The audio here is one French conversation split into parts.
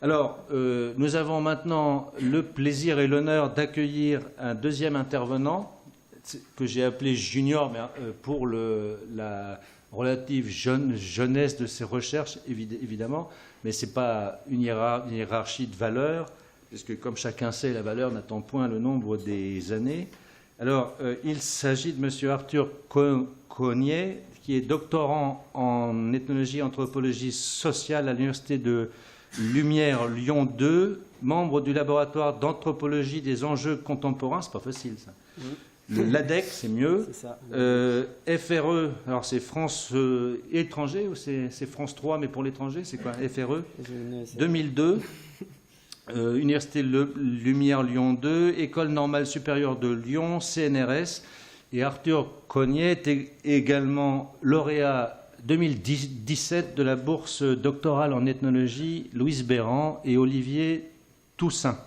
Alors, nous avons maintenant le plaisir et l'honneur d'accueillir un deuxième intervenant que j'ai appelé Junior, mais pour la relative jeunesse de ses recherches, évidemment, mais ce n'est pas une hiérarchie de valeurs, parce que comme chacun sait, la valeur n'attend point le nombre des années. Alors, il s'agit de M. Arthur Cogniet, qui est doctorant en ethnologie et anthropologie sociale à l'Université de Lumière Lyon 2, membre du laboratoire d'anthropologie des enjeux contemporains, c'est pas facile ça. L'ADEC, c'est mieux. Ça. FRE, alors c'est France étranger ou c'est France 3, mais pour l'étranger, c'est quoi FRE 2002. Université Lumière Lyon 2, École normale supérieure de Lyon, CNRS. Et Arthur Cogniet est également lauréat 2017 de la bourse doctorale en ethnologie Louise Béran et Olivier Toussaint.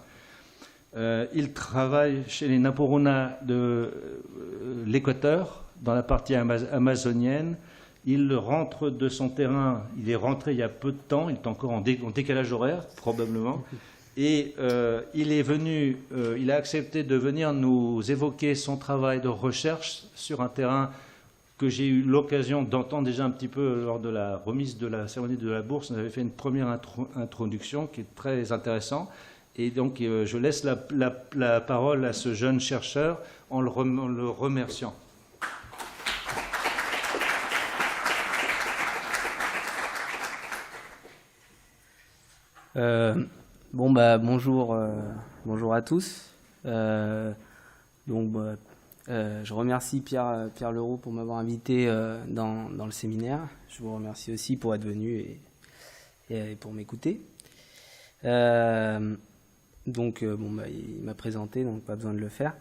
Il travaille chez les Naporuna de l'Équateur, dans la partie amazonienne. Il rentre de son terrain, il est rentré il y a peu de temps, il est encore en décalage horaire, probablement. Et il est venu, il a accepté de venir nous évoquer son travail de recherche sur un terrain que j'ai eu l'occasion d'entendre déjà un petit peu lors de la remise de la cérémonie de la bourse. On avait fait une première introduction qui est très intéressante. Et donc, je laisse la parole à ce jeune chercheur en le remerciant. Bonjour à tous. Je remercie Pierre Leroux pour m'avoir invité dans le séminaire. Je vous remercie aussi pour être venu et pour m'écouter. Il m'a présenté, donc pas besoin de le faire.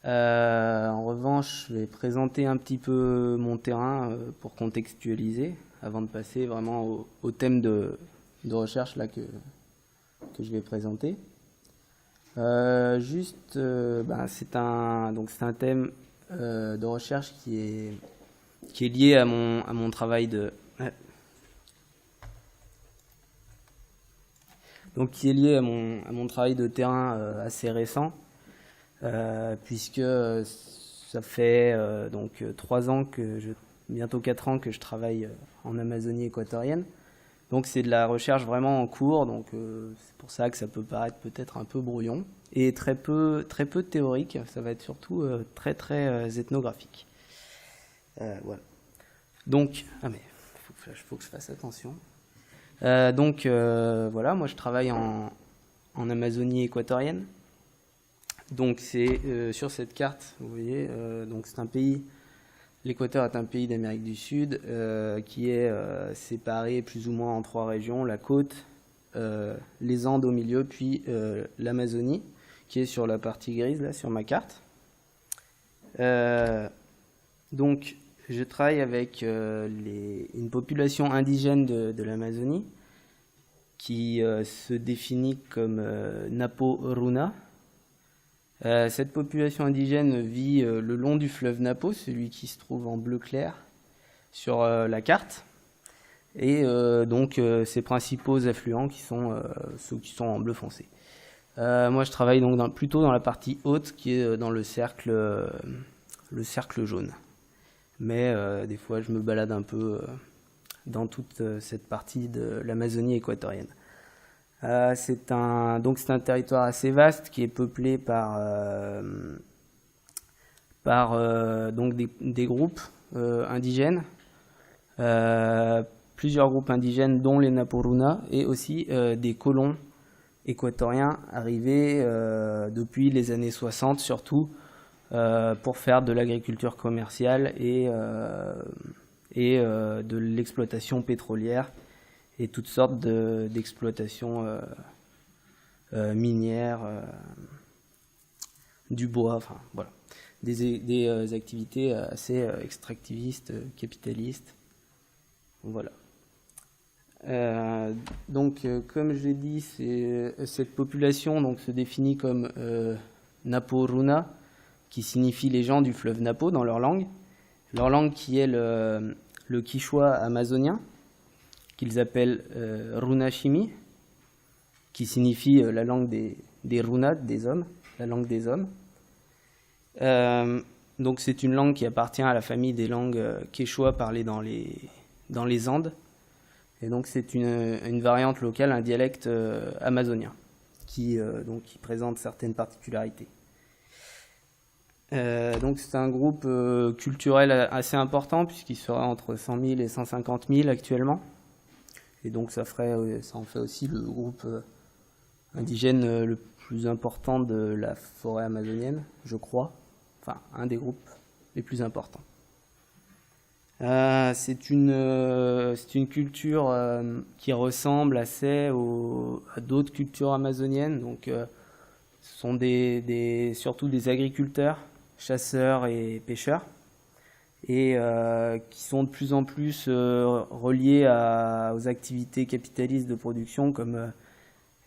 En revanche, je vais présenter un petit peu mon terrain pour contextualiser, avant de passer vraiment au thème de recherche là que je vais présenter. C'est un thème de recherche qui est lié à mon travail de qui est lié à mon travail de terrain assez récent, puisque ça fait 3 ans bientôt 4 ans que je travaille en Amazonie équatorienne. Donc c'est de la recherche vraiment en cours, donc c'est pour ça que ça peut paraître peut-être un peu brouillon et très peu théorique. Ça va être surtout très ethnographique. Voilà. Donc mais faut que je fasse attention. Moi je travaille en Amazonie équatorienne. Donc c'est sur cette carte, vous voyez, donc c'est un pays. L'Équateur est un pays d'Amérique du Sud qui est séparé plus ou moins en 3 régions, la côte, les Andes au milieu, puis l'Amazonie, qui est sur la partie grise, là, sur ma carte. Donc, je travaille avec une population indigène de l'Amazonie qui se définit comme Napo-Runa. Cette population indigène vit le long du fleuve Napo, celui qui se trouve en bleu clair sur la carte, et ses principaux affluents qui sont ceux qui sont en bleu foncé. Moi je travaille donc plutôt dans la partie haute qui est dans le cercle jaune, mais des fois je me balade un peu dans toute cette partie de l'Amazonie équatorienne. C'est un territoire assez vaste qui est peuplé par des groupes indigènes, plusieurs groupes indigènes dont les Naporuna, et aussi des colons équatoriens arrivés depuis les années 60 surtout pour faire de l'agriculture commerciale et de l'exploitation pétrolière et toutes sortes d'exploitations minières, du bois, enfin voilà, des activités assez extractivistes, capitalistes. Voilà. Comme je l'ai dit, cette population se définit comme Napo-Runa, qui signifie les gens du fleuve Napo dans leur langue qui est le quichua amazonien, qu'ils appellent Runashimi. qui signifie la langue des runat, des hommes, la langue des hommes. Donc c'est une langue qui appartient à la famille des langues quechua parlées dans les Andes. Et donc c'est une variante locale, un dialecte amazonien qui présente certaines particularités. Donc c'est un groupe culturel assez important puisqu'il serait entre 100 000 et 150 000 actuellement. Et donc ça en fait aussi le groupe indigène le plus important de la forêt amazonienne, je crois. Enfin, un des groupes les plus importants. C'est une culture qui ressemble assez à d'autres cultures amazoniennes. Donc, ce sont surtout des agriculteurs, chasseurs et pêcheurs, et qui sont de plus en plus reliés aux activités capitalistes de production comme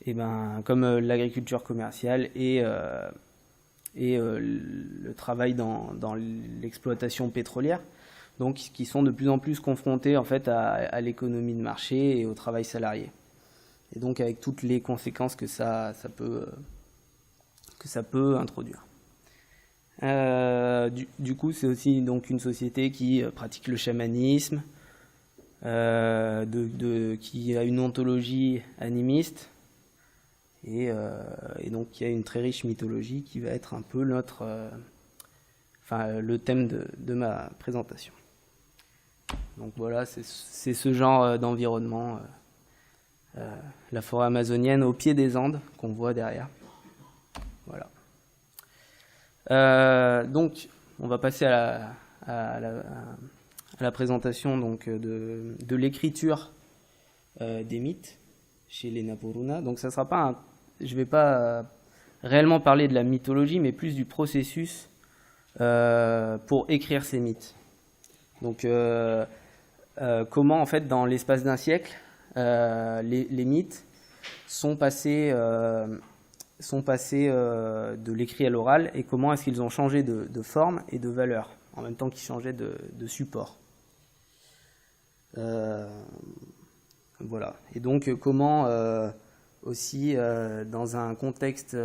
l'agriculture commerciale et le travail dans l'exploitation pétrolière, donc qui sont de plus en plus confrontés en fait à l'économie de marché et au travail salarié. Et donc avec toutes les conséquences que ça peut introduire. Du coup, c'est aussi donc une société qui pratique le chamanisme, qui a une ontologie animiste, et donc il y a une très riche mythologie qui va être un peu le thème de ma présentation. Donc voilà, c'est ce genre d'environnement, la forêt amazonienne au pied des Andes qu'on voit derrière. Voilà. Donc on va passer à la présentation donc, de l'écriture des mythes chez les Napuruna. Donc ça sera pas je vais pas réellement parler de la mythologie, mais plus du processus pour écrire ces mythes. Donc comment en fait dans l'espace d'un siècle les mythes sont passés de l'écrit à l'oral, et comment est-ce qu'ils ont changé de forme et de valeur en même temps qu'ils changeaient de support. Voilà. Et donc comment aussi dans un contexte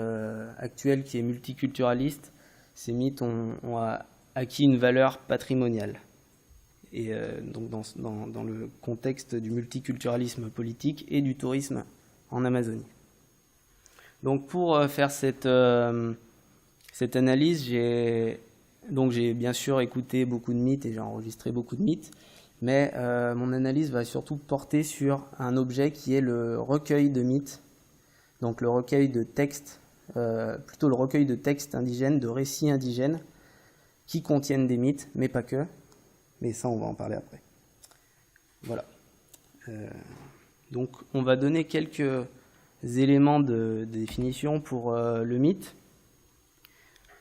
actuel qui est multiculturaliste, ces mythes ont acquis une valeur patrimoniale. Et donc dans le contexte du multiculturalisme politique et du tourisme en Amazonie. Donc pour faire cette analyse, j'ai bien sûr écouté beaucoup de mythes et j'ai enregistré beaucoup de mythes, mais mon analyse va surtout porter sur un objet qui est le recueil de mythes, donc le recueil de textes, plutôt le recueil de textes indigènes, de récits indigènes qui contiennent des mythes, mais pas que, mais ça on va en parler après. Voilà. Donc on va donner quelques éléments de définition pour le mythe.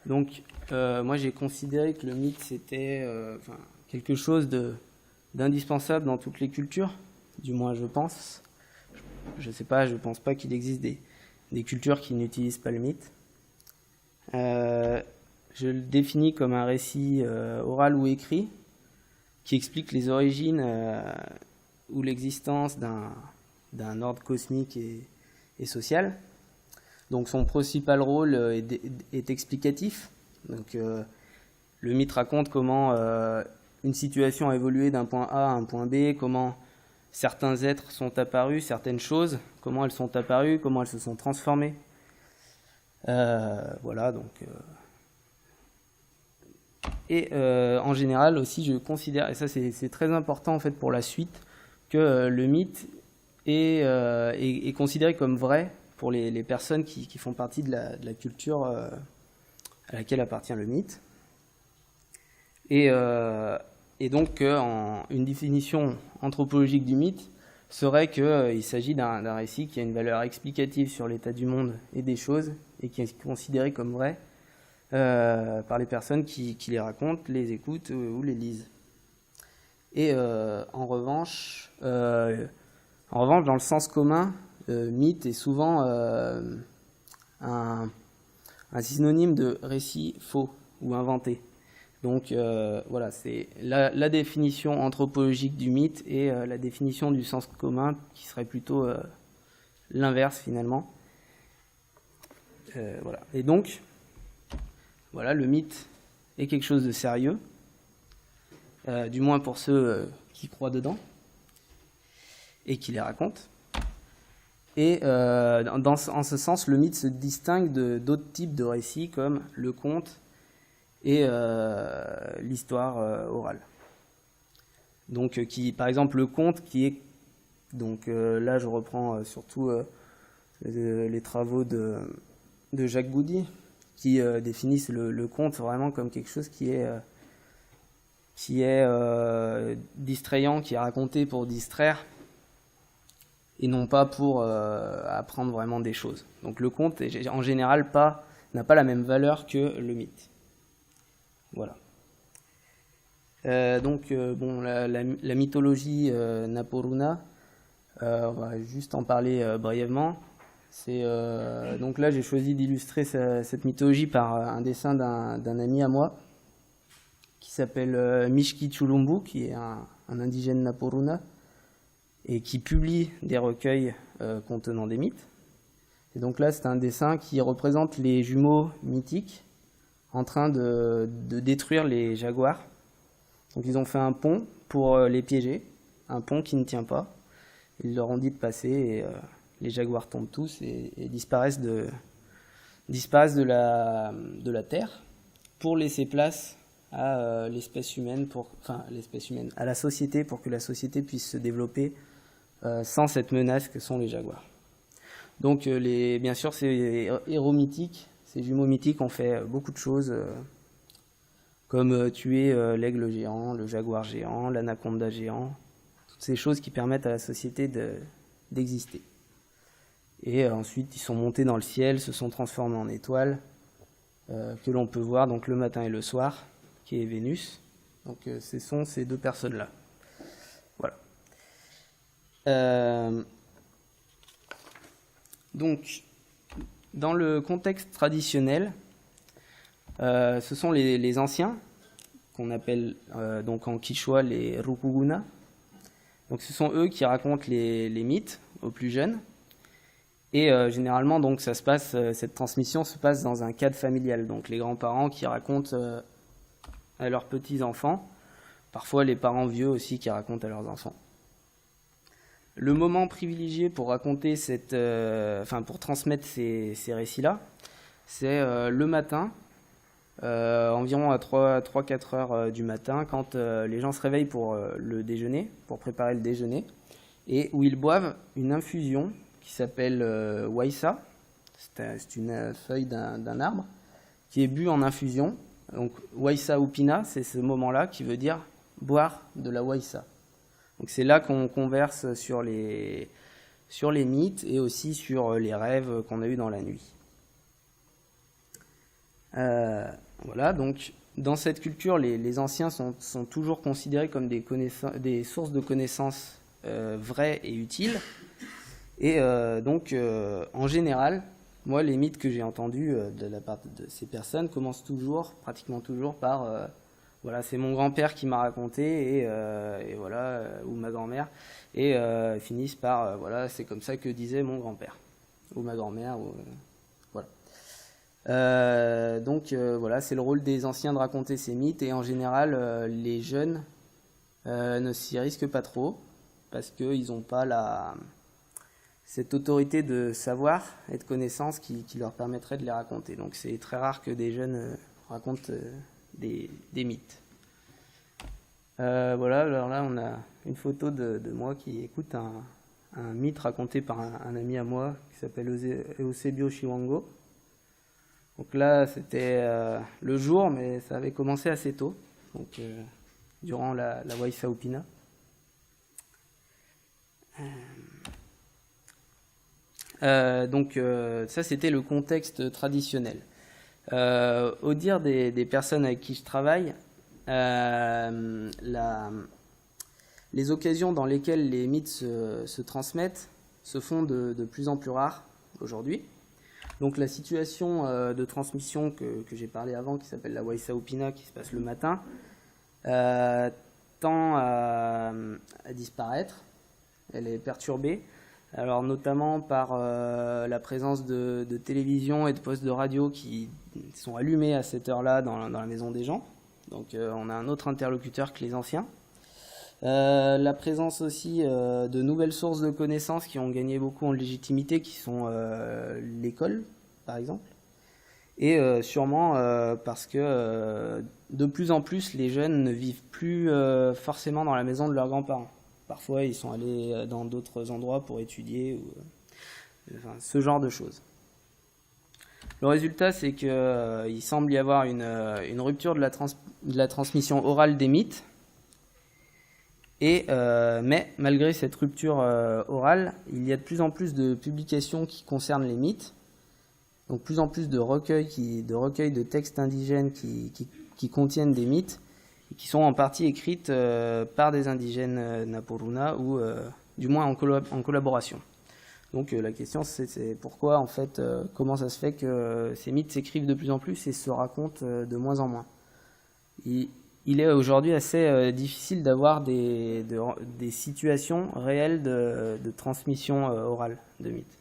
Donc moi j'ai considéré que le mythe c'était quelque chose d'indispensable dans toutes les cultures, du moins je pense. Je sais pas, je pense pas qu'il existe des cultures qui n'utilisent pas le mythe. Je le définis comme un récit oral ou écrit qui explique les origines ou l'existence d'un ordre cosmique et social. Donc son principal rôle est explicatif. Donc le mythe raconte comment une situation a évolué d'un point A à un point B, comment certains êtres sont apparus, certaines choses, comment elles sont apparues, comment elles se sont transformées. Voilà, donc... en général aussi, je considère, et ça c'est très important en fait pour la suite, que le mythe est considéré comme vrai pour les personnes qui font partie de la culture à laquelle appartient le mythe. Et donc une définition anthropologique du mythe serait qu'il s'agit d'un récit qui a une valeur explicative sur l'état du monde et des choses, et qui est considéré comme vrai par les personnes qui les racontent, les écoutent ou les lisent. Et en revanche, dans le sens commun, mythe est souvent un synonyme de récit faux ou inventé. Donc voilà, c'est la définition anthropologique du mythe et la définition du sens commun qui serait plutôt l'inverse finalement. Voilà. Et donc, voilà, le mythe est quelque chose de sérieux, du moins pour ceux qui croient dedans et qui les racontent. Et en ce sens, le mythe se distingue d'autres types de récits comme le conte et l'histoire orale. Donc, par exemple, le conte qui est... Donc là, je reprends surtout les travaux de Jacques Goudy, qui définissent le conte vraiment comme quelque chose qui est distrayant, qui est raconté pour distraire, et non pas pour apprendre vraiment des choses. Donc le conte, en général, n'a pas la même valeur que le mythe. Voilà. La mythologie Naporuna, on va juste en parler brièvement. Donc là, j'ai choisi d'illustrer cette mythologie par un dessin d'un ami à moi qui s'appelle Mishki Chulumbu, qui est un indigène Naporuna et qui publie des recueils contenant des mythes. Et donc là, c'est un dessin qui représente les jumeaux mythiques en train de détruire les jaguars. Donc ils ont fait un pont pour les piéger, un pont qui ne tient pas. Ils leur ont dit de passer et les jaguars tombent tous et disparaissent de la terre pour laisser place à l'espèce humaine, à la société, pour que la société puisse se développer sans cette menace que sont les jaguars. Donc bien sûr, ces héros mythiques, ces jumeaux mythiques ont fait beaucoup de choses, comme tuer l'aigle géant, le jaguar géant, l'anaconda géant, toutes ces choses qui permettent à la société d'exister. Et ensuite, ils sont montés dans le ciel, se sont transformés en étoiles, que l'on peut voir donc le matin et le soir, qui est Vénus. Donc ce sont ces deux personnes-là. Voilà. Donc, dans le contexte traditionnel, ce sont les anciens, qu'on appelle donc en quichua les rukuguna. Donc ce sont eux qui racontent les mythes aux plus jeunes. Et généralement, donc, cette transmission se passe dans un cadre familial. Donc les grands-parents qui racontent à leurs petits-enfants, parfois les parents vieux aussi qui racontent à leurs enfants. Le moment privilégié pour raconter pour transmettre ces récits-là, c'est le matin, environ à 3-4 heures du matin, quand les gens se réveillent pour le déjeuner, pour préparer le déjeuner, et où ils boivent une infusion qui s'appelle waïsa. C'est une feuille d'un arbre qui est bu en infusion. Donc waïsa upina, c'est ce moment-là qui veut dire boire de la waïsa. Donc c'est là qu'on converse sur les mythes et aussi sur les rêves qu'on a eus dans la nuit. Voilà, donc dans cette culture, les anciens sont toujours considérés comme des sources de connaissances vraies et utiles. Et donc, en général, moi, les mythes que j'ai entendus de la part de ces personnes commencent pratiquement toujours par voilà, c'est mon grand-père qui m'a raconté, et voilà, ou ma grand-mère, et finissent par voilà, c'est comme ça que disait mon grand-père, ou ma grand-mère, voilà. Donc voilà, c'est le rôle des anciens de raconter ces mythes, et en général, les jeunes ne s'y risquent pas trop, parce qu'ils n'ont pas cette autorité de savoir et de connaissance qui leur permettrait de les raconter. Donc c'est très rare que des jeunes racontent des mythes. Voilà, alors là on a une photo de moi qui écoute un mythe raconté par un ami à moi qui s'appelle Eusebio Chiwango. Donc là c'était le jour, mais ça avait commencé assez tôt, donc durant la Waïsa Upina. Donc ça c'était le contexte traditionnel. Au dire des personnes avec qui je travaille, les occasions dans lesquelles les mythes se transmettent se font de plus en plus rares aujourd'hui. Donc la situation de transmission que j'ai parlé avant, qui s'appelle la Waïsa Upina, qui se passe le matin, tend à disparaître. Elle est perturbée. Alors notamment par la présence de télévision et de postes de radio qui sont allumés à cette heure-là dans la maison des gens. Donc on a un autre interlocuteur que les anciens. La présence aussi de nouvelles sources de connaissances qui ont gagné beaucoup en légitimité, qui sont l'école, par exemple. Et sûrement parce que de plus en plus, les jeunes ne vivent plus forcément dans la maison de leurs grands-parents. Parfois, ils sont allés dans d'autres endroits pour étudier, enfin, ce genre de choses. Le résultat, c'est qu'il semble y avoir une rupture de la transmission orale des mythes. Mais malgré cette rupture orale, il y a de plus en plus de publications qui concernent les mythes. Donc plus en plus de recueils de textes indigènes qui contiennent des mythes, et qui sont en partie écrites par des indigènes Napuruna ou du moins en collaboration. Donc la question c'est pourquoi en fait, comment ça se fait que ces mythes s'écrivent de plus en plus et se racontent de moins en moins. Il est aujourd'hui assez difficile d'avoir des situations réelles de transmission orale de mythes.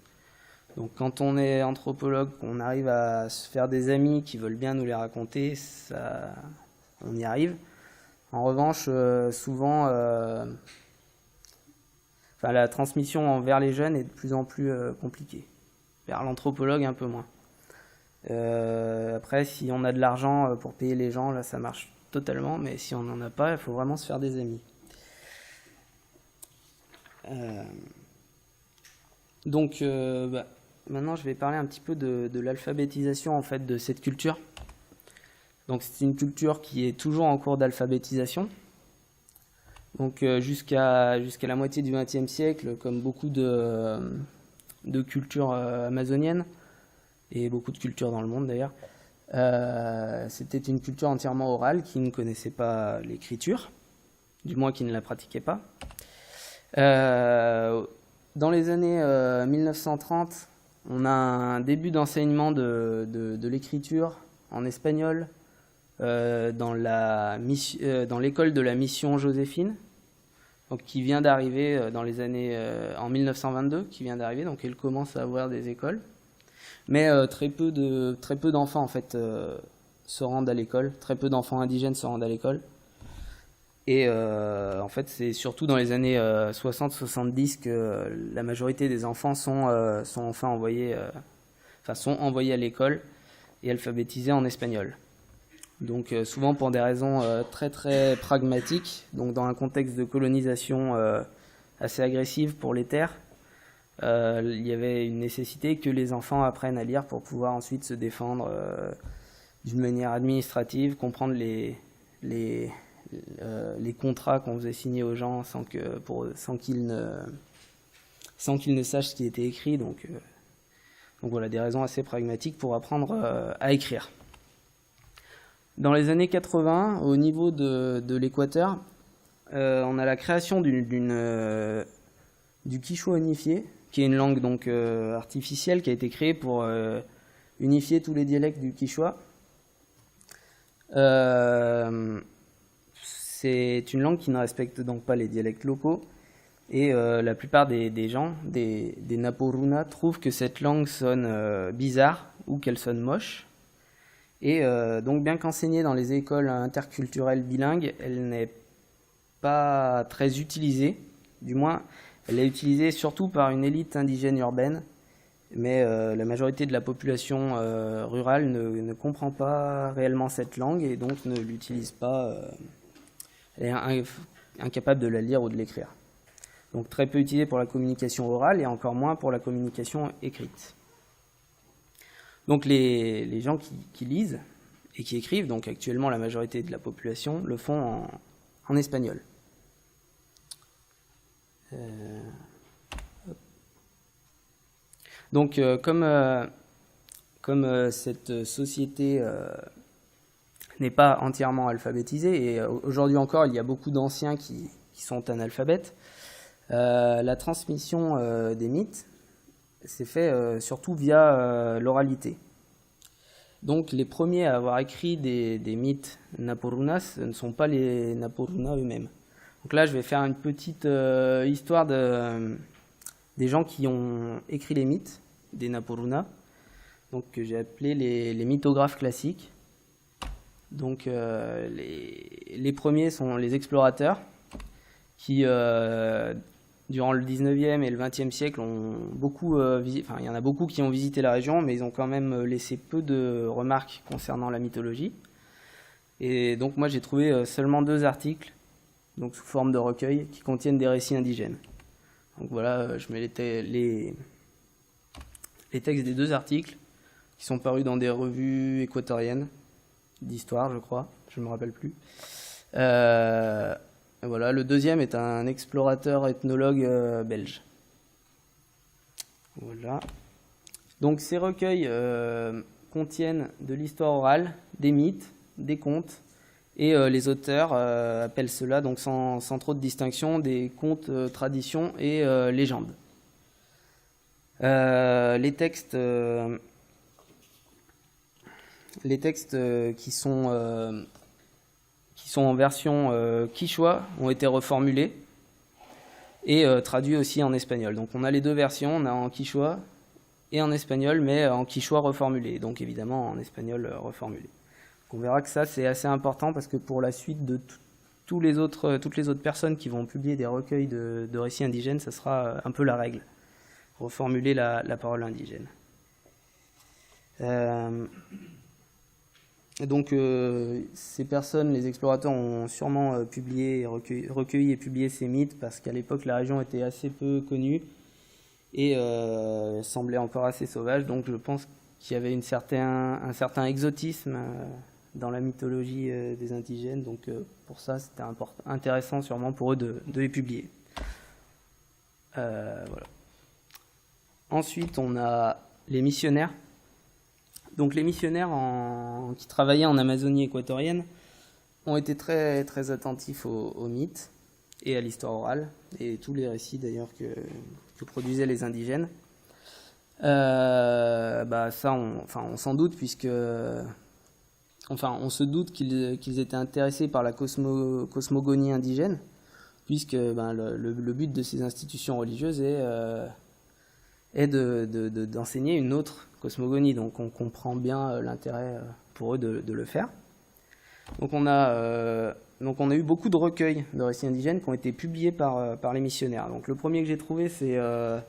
Donc quand on est anthropologue, qu'on arrive à se faire des amis qui veulent bien nous les raconter, on y arrive. En revanche, souvent, la transmission envers les jeunes est de plus en plus compliquée. Vers l'anthropologue, un peu moins. Après, si on a de l'argent pour payer les gens, là ça marche totalement, mais si on n'en a pas, il faut vraiment se faire des amis. Donc, maintenant, je vais parler un petit peu de l'alphabétisation en fait de cette culture. Donc, c'est une culture qui est toujours en cours d'alphabétisation. Donc, jusqu'à la moitié du XXe siècle, comme beaucoup de cultures amazoniennes et beaucoup de cultures dans le monde d'ailleurs, c'était une culture entièrement orale qui ne connaissait pas l'écriture, du moins qui ne la pratiquait pas. Dans les années 1930, on a un début d'enseignement de l'écriture en espagnol dans l'école de la mission Joséphine, donc qui vient d'arriver dans les années en 1922, qui vient d'arriver, donc elle commence à avoir des écoles. Mais très peu d'enfants en fait se rendent à l'école, très peu d'enfants indigènes se rendent à l'école. Et en fait, c'est surtout dans les années 60-70 que la majorité des enfants sont enfin envoyés à l'école et alphabétisés en espagnol. Donc souvent pour des raisons très très pragmatiques, donc dans un contexte de colonisation assez agressive pour les terres, il y avait une nécessité que les enfants apprennent à lire pour pouvoir ensuite se défendre d'une manière administrative, comprendre les contrats qu'on faisait signer aux gens sans qu'ils ne sachent ce qui était écrit. Donc voilà, des raisons assez pragmatiques pour apprendre à écrire. Dans les années 80, au niveau de l'Équateur, on a la création du Quichua unifié, qui est une langue donc artificielle qui a été créée pour unifier tous les dialectes du Quichua. C'est une langue qui ne respecte donc pas les dialectes locaux et la plupart des gens, des Napuruna, trouvent que cette langue sonne bizarre ou qu'elle sonne moche. Et donc bien qu'enseignée dans les écoles interculturelles bilingues, elle n'est pas très utilisée, du moins elle est utilisée surtout par une élite indigène urbaine, mais la majorité de la population rurale ne comprend pas réellement cette langue et donc ne l'utilise pas, elle est incapable de la lire ou de l'écrire. Donc très peu utilisée pour la communication orale et encore moins pour la communication écrite. Donc les gens qui lisent et qui écrivent, donc actuellement la majorité de la population, le font en espagnol. Donc comme cette société n'est pas entièrement alphabétisée, et aujourd'hui encore il y a beaucoup d'anciens qui sont analphabètes, la transmission des mythes s'est fait surtout via l'oralité. Donc les premiers à avoir écrit des mythes Napurunas ce ne sont pas les Napuruna eux-mêmes. Donc là je vais faire une petite histoire de des gens qui ont écrit les mythes, des Napuruna, donc que j'ai appelé les mythographes classiques. Donc les premiers sont les explorateurs qui, durant le 19e et le 20e siècle, ont beaucoup il y en a beaucoup qui ont visité la région, mais ils ont quand même laissé peu de remarques concernant la mythologie. Et donc moi j'ai trouvé seulement 2 articles, donc sous forme de recueil, qui contiennent des récits indigènes. Donc voilà, je mets les textes des 2 articles qui sont parus dans des revues équatoriennes d'histoire, je crois, je ne me rappelle plus. Voilà, le deuxième est un explorateur ethnologue belge. Voilà. Donc ces recueils contiennent de l'histoire orale, des mythes, des contes, et les auteurs appellent cela, donc sans trop de distinction, des contes, traditions et légendes. Les textes qui sont en version quichua ont été reformulés et traduits aussi en espagnol. Donc on a les 2 versions, on a en quichua et en espagnol, mais en quichua reformulé, donc évidemment en espagnol reformulé. Donc on verra que ça c'est assez important parce que pour la suite de toutes les autres personnes qui vont publier des recueils de récits indigènes, ça sera un peu la règle, reformuler la parole indigène. Donc ces personnes, les explorateurs, ont sûrement recueilli et publié ces mythes parce qu'à l'époque la région était assez peu connue et semblait encore assez sauvage. Donc je pense qu'il y avait un certain exotisme dans la mythologie des indigènes. Donc pour ça c'était intéressant sûrement pour eux de les publier. Voilà. Ensuite on a les missionnaires. Donc les missionnaires qui travaillaient en Amazonie équatorienne ont été très, très attentifs aux mythes et à l'histoire orale, et tous les récits d'ailleurs que produisaient les indigènes. Ça, on s'en doute, on se doute qu'ils étaient intéressés par la cosmogonie indigène, puisque le but de ces institutions religieuses est d'enseigner une autre cosmogonie, donc on comprend bien l'intérêt pour eux de le faire. Donc on a eu beaucoup de recueils de récits indigènes qui ont été publiés par les missionnaires. Donc le premier que j'ai trouvé, c'est un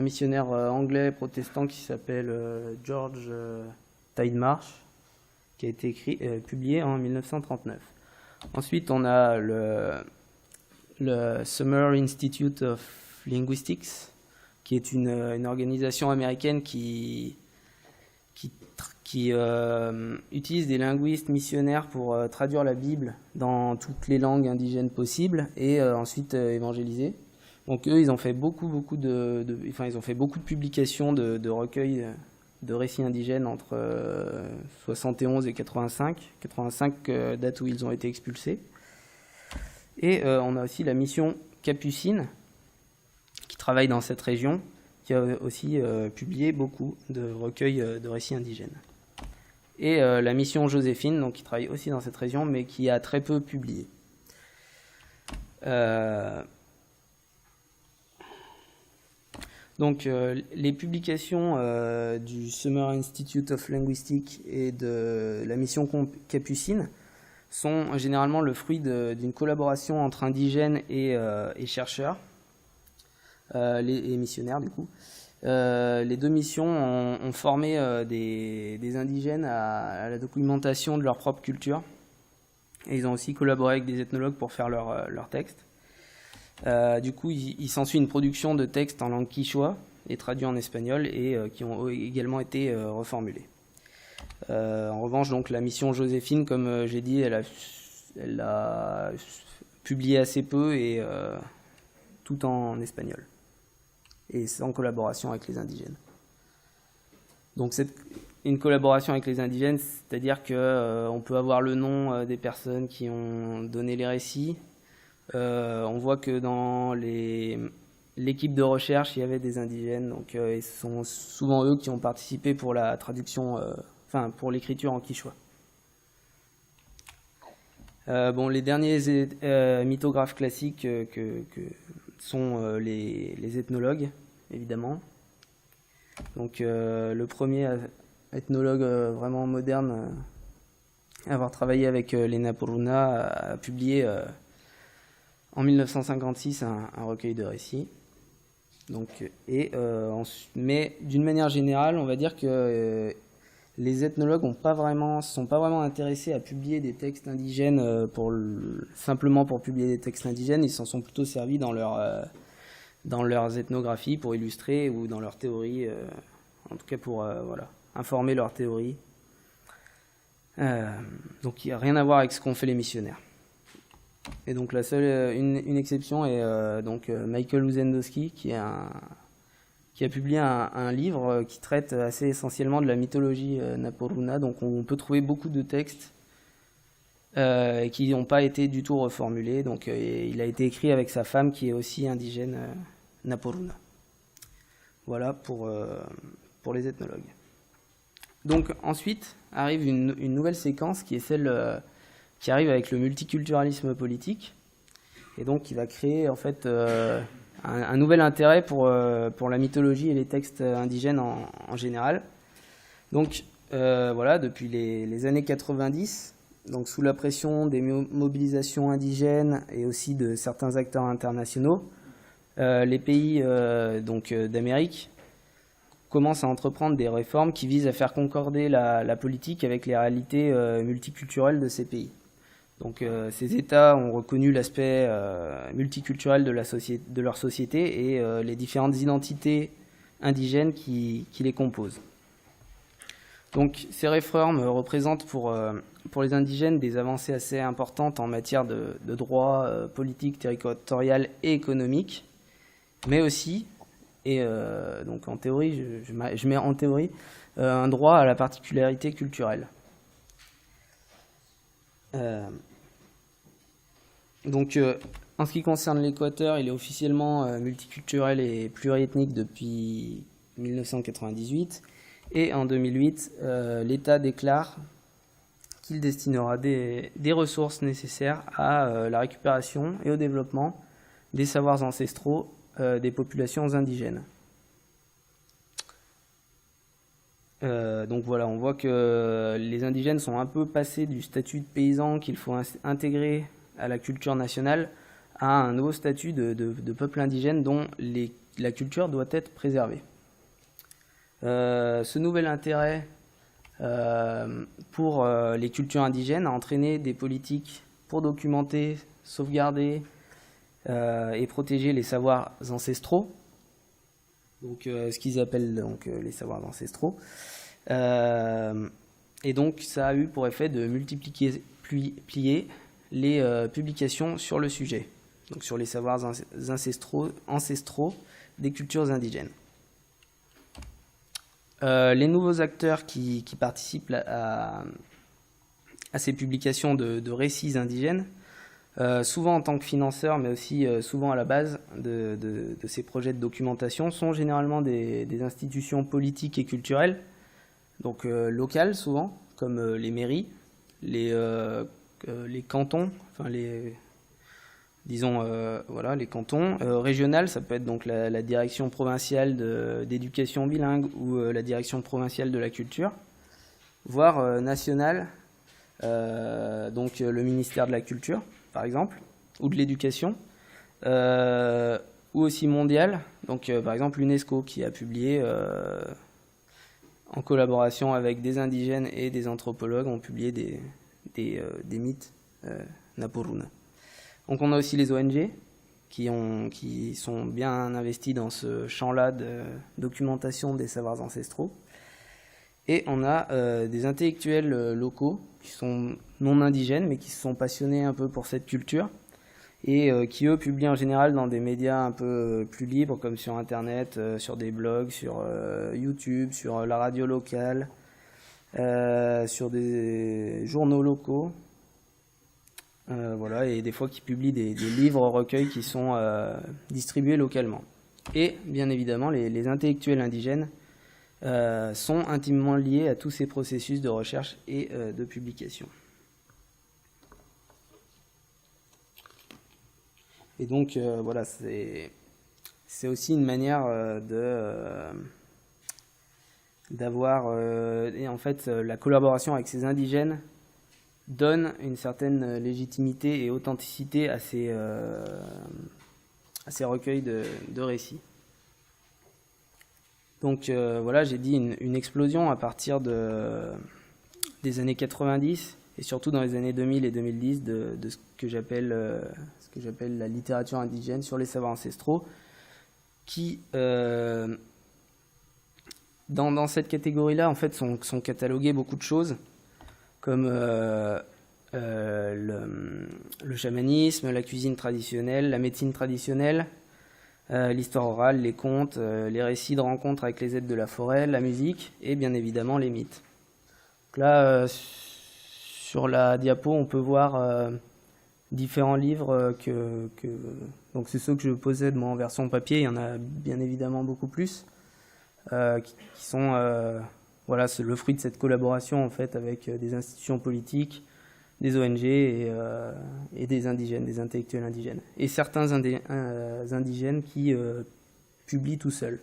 missionnaire anglais protestant qui s'appelle George Tidemarsh, qui a été publié en 1939. Ensuite on a le Summer Institute of Linguistics, qui est une organisation américaine qui utilise des linguistes missionnaires pour traduire la Bible dans toutes les langues indigènes possibles et ensuite évangéliser. Donc eux, ils ont fait beaucoup de publications de recueils de récits indigènes entre 71 et 85. 85, date où ils ont été expulsés. Et on a aussi la mission Capucine, qui travaille dans cette région, qui a aussi publié beaucoup de recueils de récits indigènes. Et la mission Joséphine, donc, qui travaille aussi dans cette région, mais qui a très peu publié. Donc les publications du Summer Institute of Linguistics et de la mission Capucine sont généralement le fruit d'une collaboration entre indigènes et chercheurs, et missionnaires du coup. Les 2 missions ont formé des indigènes à la documentation de leur propre culture, et ils ont aussi collaboré avec des ethnologues pour faire leurs textes. Du coup, il s'ensuit une production de textes en langue quichua et traduits en espagnol et qui ont également été reformulés. En revanche, donc, la mission Joséphine, comme j'ai dit, elle a publié assez peu et tout en espagnol et sans collaboration avec les indigènes. Donc c'est une collaboration avec les indigènes, c'est-à-dire qu'on peut avoir le nom des personnes qui ont donné les récits. On voit que dans l'équipe de recherche, il y avait des indigènes, donc ce sont souvent eux qui ont participé pour la traduction, pour l'écriture en quichua. Les derniers mythographes classiques que sont les ethnologues. évidemment. Donc le premier ethnologue vraiment moderne à avoir travaillé avec les Napuruna a publié en 1956 un recueil de récits. Donc, mais d'une manière générale, on va dire que les ethnologues sont pas vraiment intéressés à publier des textes indigènes simplement pour publier des textes indigènes. Ils s'en sont plutôt servis dans leurs ethnographies pour illustrer ou dans leurs théories, en tout cas pour informer leurs théories. Donc il n'y a rien à voir avec ce qu'ont fait les missionnaires. Et donc la seule, une exception est donc Michael Uzendowski qui a publié un livre qui traite assez essentiellement de la mythologie Napuruna. Donc on peut trouver beaucoup de textes qui n'ont pas été du tout reformulés. Donc il a été écrit avec sa femme qui est aussi indigène Napuruna. Voilà pour les ethnologues. Donc ensuite arrive une nouvelle séquence qui est celle qui arrive avec le multiculturalisme politique, et donc qui va créer en fait un nouvel intérêt pour la mythologie et les textes indigènes en général. Donc voilà, depuis les années 90, donc sous la pression des mobilisations indigènes et aussi de certains acteurs internationaux, les pays d'Amérique commencent à entreprendre des réformes qui visent à faire concorder la politique avec les réalités multiculturelles de ces pays. Donc ces États ont reconnu l'aspect multiculturel de leur société et les différentes identités indigènes qui les composent. Donc ces réformes représentent pour les indigènes des avancées assez importantes en matière de droits politiques, territorial et économiques, mais aussi, et donc en théorie, je mets en théorie, un droit à la particularité culturelle. Donc, en ce qui concerne l'Équateur, il est officiellement multiculturel et pluriethnique depuis 1998. Et en 2008, l'État déclare qu'il destinera des ressources nécessaires à la récupération et au développement des savoirs ancestraux des populations indigènes. Donc voilà, on voit que les indigènes sont un peu passés du statut de paysan qu'il faut intégrer à la culture nationale à un nouveau statut de peuple indigène dont la culture doit être préservée. Ce nouvel intérêt pour les cultures indigènes a entraîné des politiques pour documenter, sauvegarder et protéger les savoirs ancestraux, donc ce qu'ils appellent donc les savoirs ancestraux. Et donc ça a eu pour effet de multiplier les publications sur le sujet, donc sur les savoirs ancestraux des cultures indigènes. Les nouveaux acteurs qui participent à ces publications de récits indigènes, souvent en tant que financeurs, mais aussi souvent à la base de ces projets de documentation, sont généralement des institutions politiques et culturelles, donc locales souvent, comme les mairies, les cantons, enfin les cantons. Régionales, ça peut être donc la direction provinciale d'éducation bilingue ou la direction provinciale de la culture, voire nationale, donc le ministère de la Culture, par exemple, ou de l'éducation, ou aussi mondiale, donc par exemple l'UNESCO qui a publié, en collaboration avec des indigènes et des anthropologues, ont publié des mythes Napuruna. Donc on a aussi les ONG qui sont bien investis dans ce champ-là de documentation des savoirs ancestraux. Et on a des intellectuels locaux qui sont non indigènes mais qui se sont passionnés un peu pour cette culture et qui eux publient en général dans des médias un peu plus libres comme sur internet, sur des blogs, sur YouTube, sur la radio locale, sur des journaux locaux. Voilà, et des fois qui publient des livres recueils qui sont distribués localement. Et bien évidemment, les intellectuels indigènes sont intimement liés à tous ces processus de recherche et de publication. Et donc voilà, c'est aussi une manière d'avoir... et en fait, la collaboration avec ces indigènes donne une certaine légitimité et authenticité à ces recueils de récits. Donc voilà, j'ai dit une explosion à partir des années 90 et surtout dans les années 2000 et 2010 de ce que j'appelle la littérature indigène sur les savoirs ancestraux, qui dans cette catégorie-là en fait sont cataloguées beaucoup de choses comme le chamanisme, la cuisine traditionnelle, la médecine traditionnelle, l'histoire orale, les contes, les récits de rencontres avec les êtres de la forêt, la musique et bien évidemment les mythes. Donc là, sur la diapo, on peut voir différents livres donc c'est ceux que je possède moi en version papier. Il y en a bien évidemment beaucoup plus qui sont voilà, c'est le fruit de cette collaboration en fait avec des institutions politiques, des ONG et des indigènes, des intellectuels indigènes. Et certains indigènes qui publient tout seuls.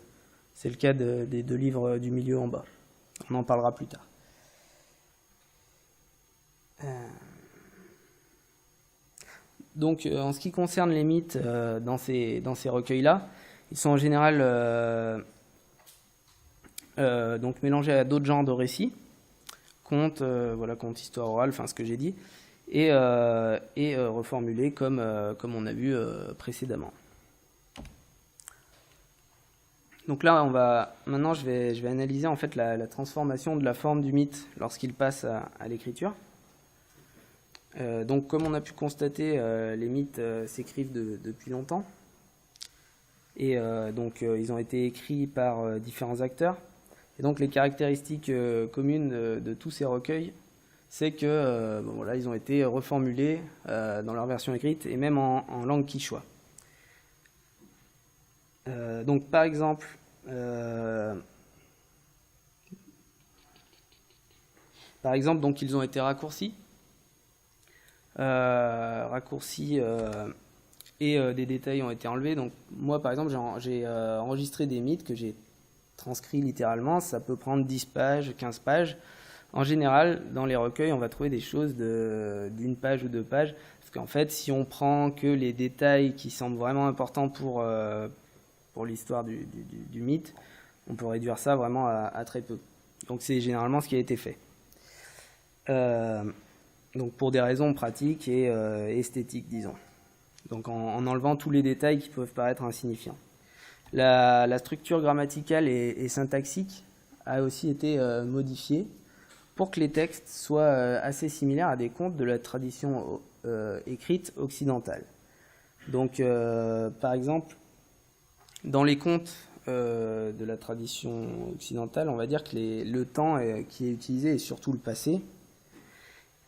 C'est le cas des deux livres du milieu en bas. On en parlera plus tard. Donc, en ce qui concerne les mythes dans ces recueils-là, ils sont en général donc mélangés à d'autres genres de récits. Contes, contes, histoire orale, enfin ce que j'ai dit, et reformulé comme on a vu précédemment. Donc là, maintenant je vais analyser en fait la transformation de la forme du mythe lorsqu'il passe à l'écriture. Donc comme on a pu constater, les mythes s'écrivent depuis longtemps, et donc ils ont été écrits par différents acteurs. Et donc les caractéristiques communes de tous ces recueils, c'est que ils ont été reformulés dans leur version écrite et même en langue quichua. Donc par exemple, donc ils ont été raccourcis, et des détails ont été enlevés. Donc moi par exemple j'ai enregistré des mythes que j'ai transcrits littéralement. Ça peut prendre 10 pages, 15 pages. En général, dans les recueils, on va trouver des choses d'une page ou 2 pages. Parce qu'en fait, si on prend que les détails qui semblent vraiment importants pour l'histoire du mythe, on peut réduire ça vraiment à très peu. Donc c'est généralement ce qui a été fait. Donc pour des raisons pratiques et esthétiques, disons. Donc en enlevant tous les détails qui peuvent paraître insignifiants. La structure grammaticale et syntaxique a aussi été modifiée pour que les textes soient assez similaires à des contes de la tradition écrite occidentale. Donc, par exemple, dans les contes de la tradition occidentale, on va dire que le temps qui est utilisé est surtout le passé.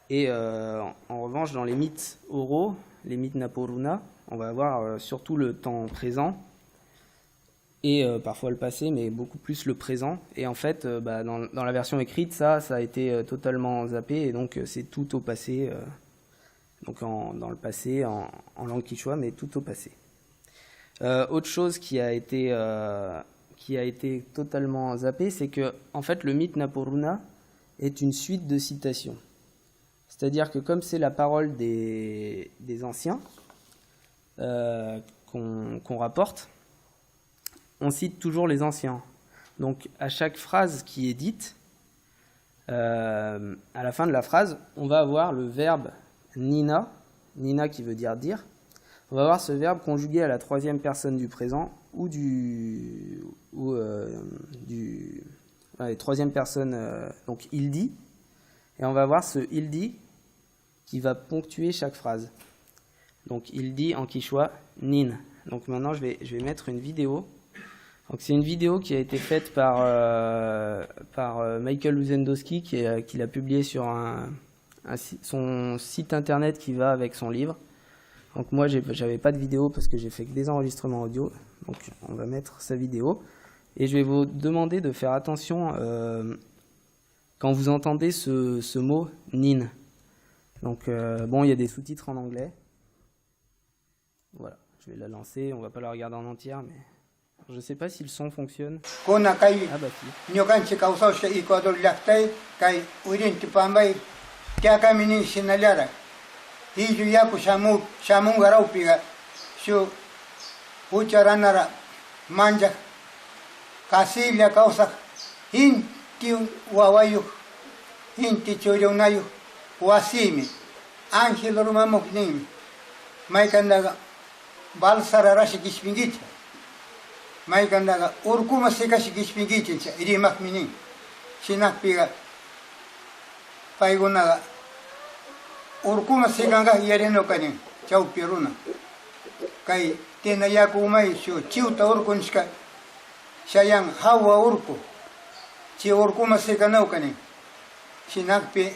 Et en revanche, dans les mythes oraux, les mythes Naporuna, on va avoir surtout le temps présent, et parfois le passé, mais beaucoup plus le présent. Et en fait, dans la version écrite, ça a été totalement zappé, et donc c'est tout au passé, donc dans le passé, en langue quichua, mais tout au passé. Autre chose qui a été totalement zappé, c'est que en fait, le mythe Naporuna est une suite de citations. C'est-à-dire que comme c'est la parole des anciens qu'on rapporte, on cite toujours les anciens. Donc à chaque phrase qui est dite, à la fin de la phrase, on va avoir le verbe nina qui veut dire dire. On va avoir ce verbe conjugué à la troisième personne du présent ou troisième personne, donc il dit. Et on va avoir ce il dit qui va ponctuer chaque phrase. Donc il dit en quichua nin. Donc maintenant je vais mettre une vidéo. Donc c'est une vidéo qui a été faite par Michael Luzendowski qui l'a publiée sur son site internet qui va avec son livre. Donc moi j'avais pas de vidéo parce que j'ai fait que des enregistrements audio. Donc on va mettre sa vidéo et je vais vous demander de faire attention quand vous entendez ce mot nin. Donc il y a des sous-titres en anglais. Voilà, je vais la lancer, on va pas la regarder en entière, mais Je sais pas si le son fonctionne. Kona kay Ah bah si. nyokan kausaw sa Ecuador laktay kay urin tipambay kaya kami ni sinalara. Hijo yaku shamu garau piga shu ucharanara manja kasilya kausa hinti wawayu hinti choyonayu wasimi Ángel rumamok nimi may kandaga balsara rashi kispingit may kandaga urkuma sekashi kispingit cha irimak minin sinak piga paygunaga urkuma sekanga yareno kanin chau piruna kay tena yaku umay shu chiuta urkunska sayang hawa urku chi urkuma sekanau kanin sinak pi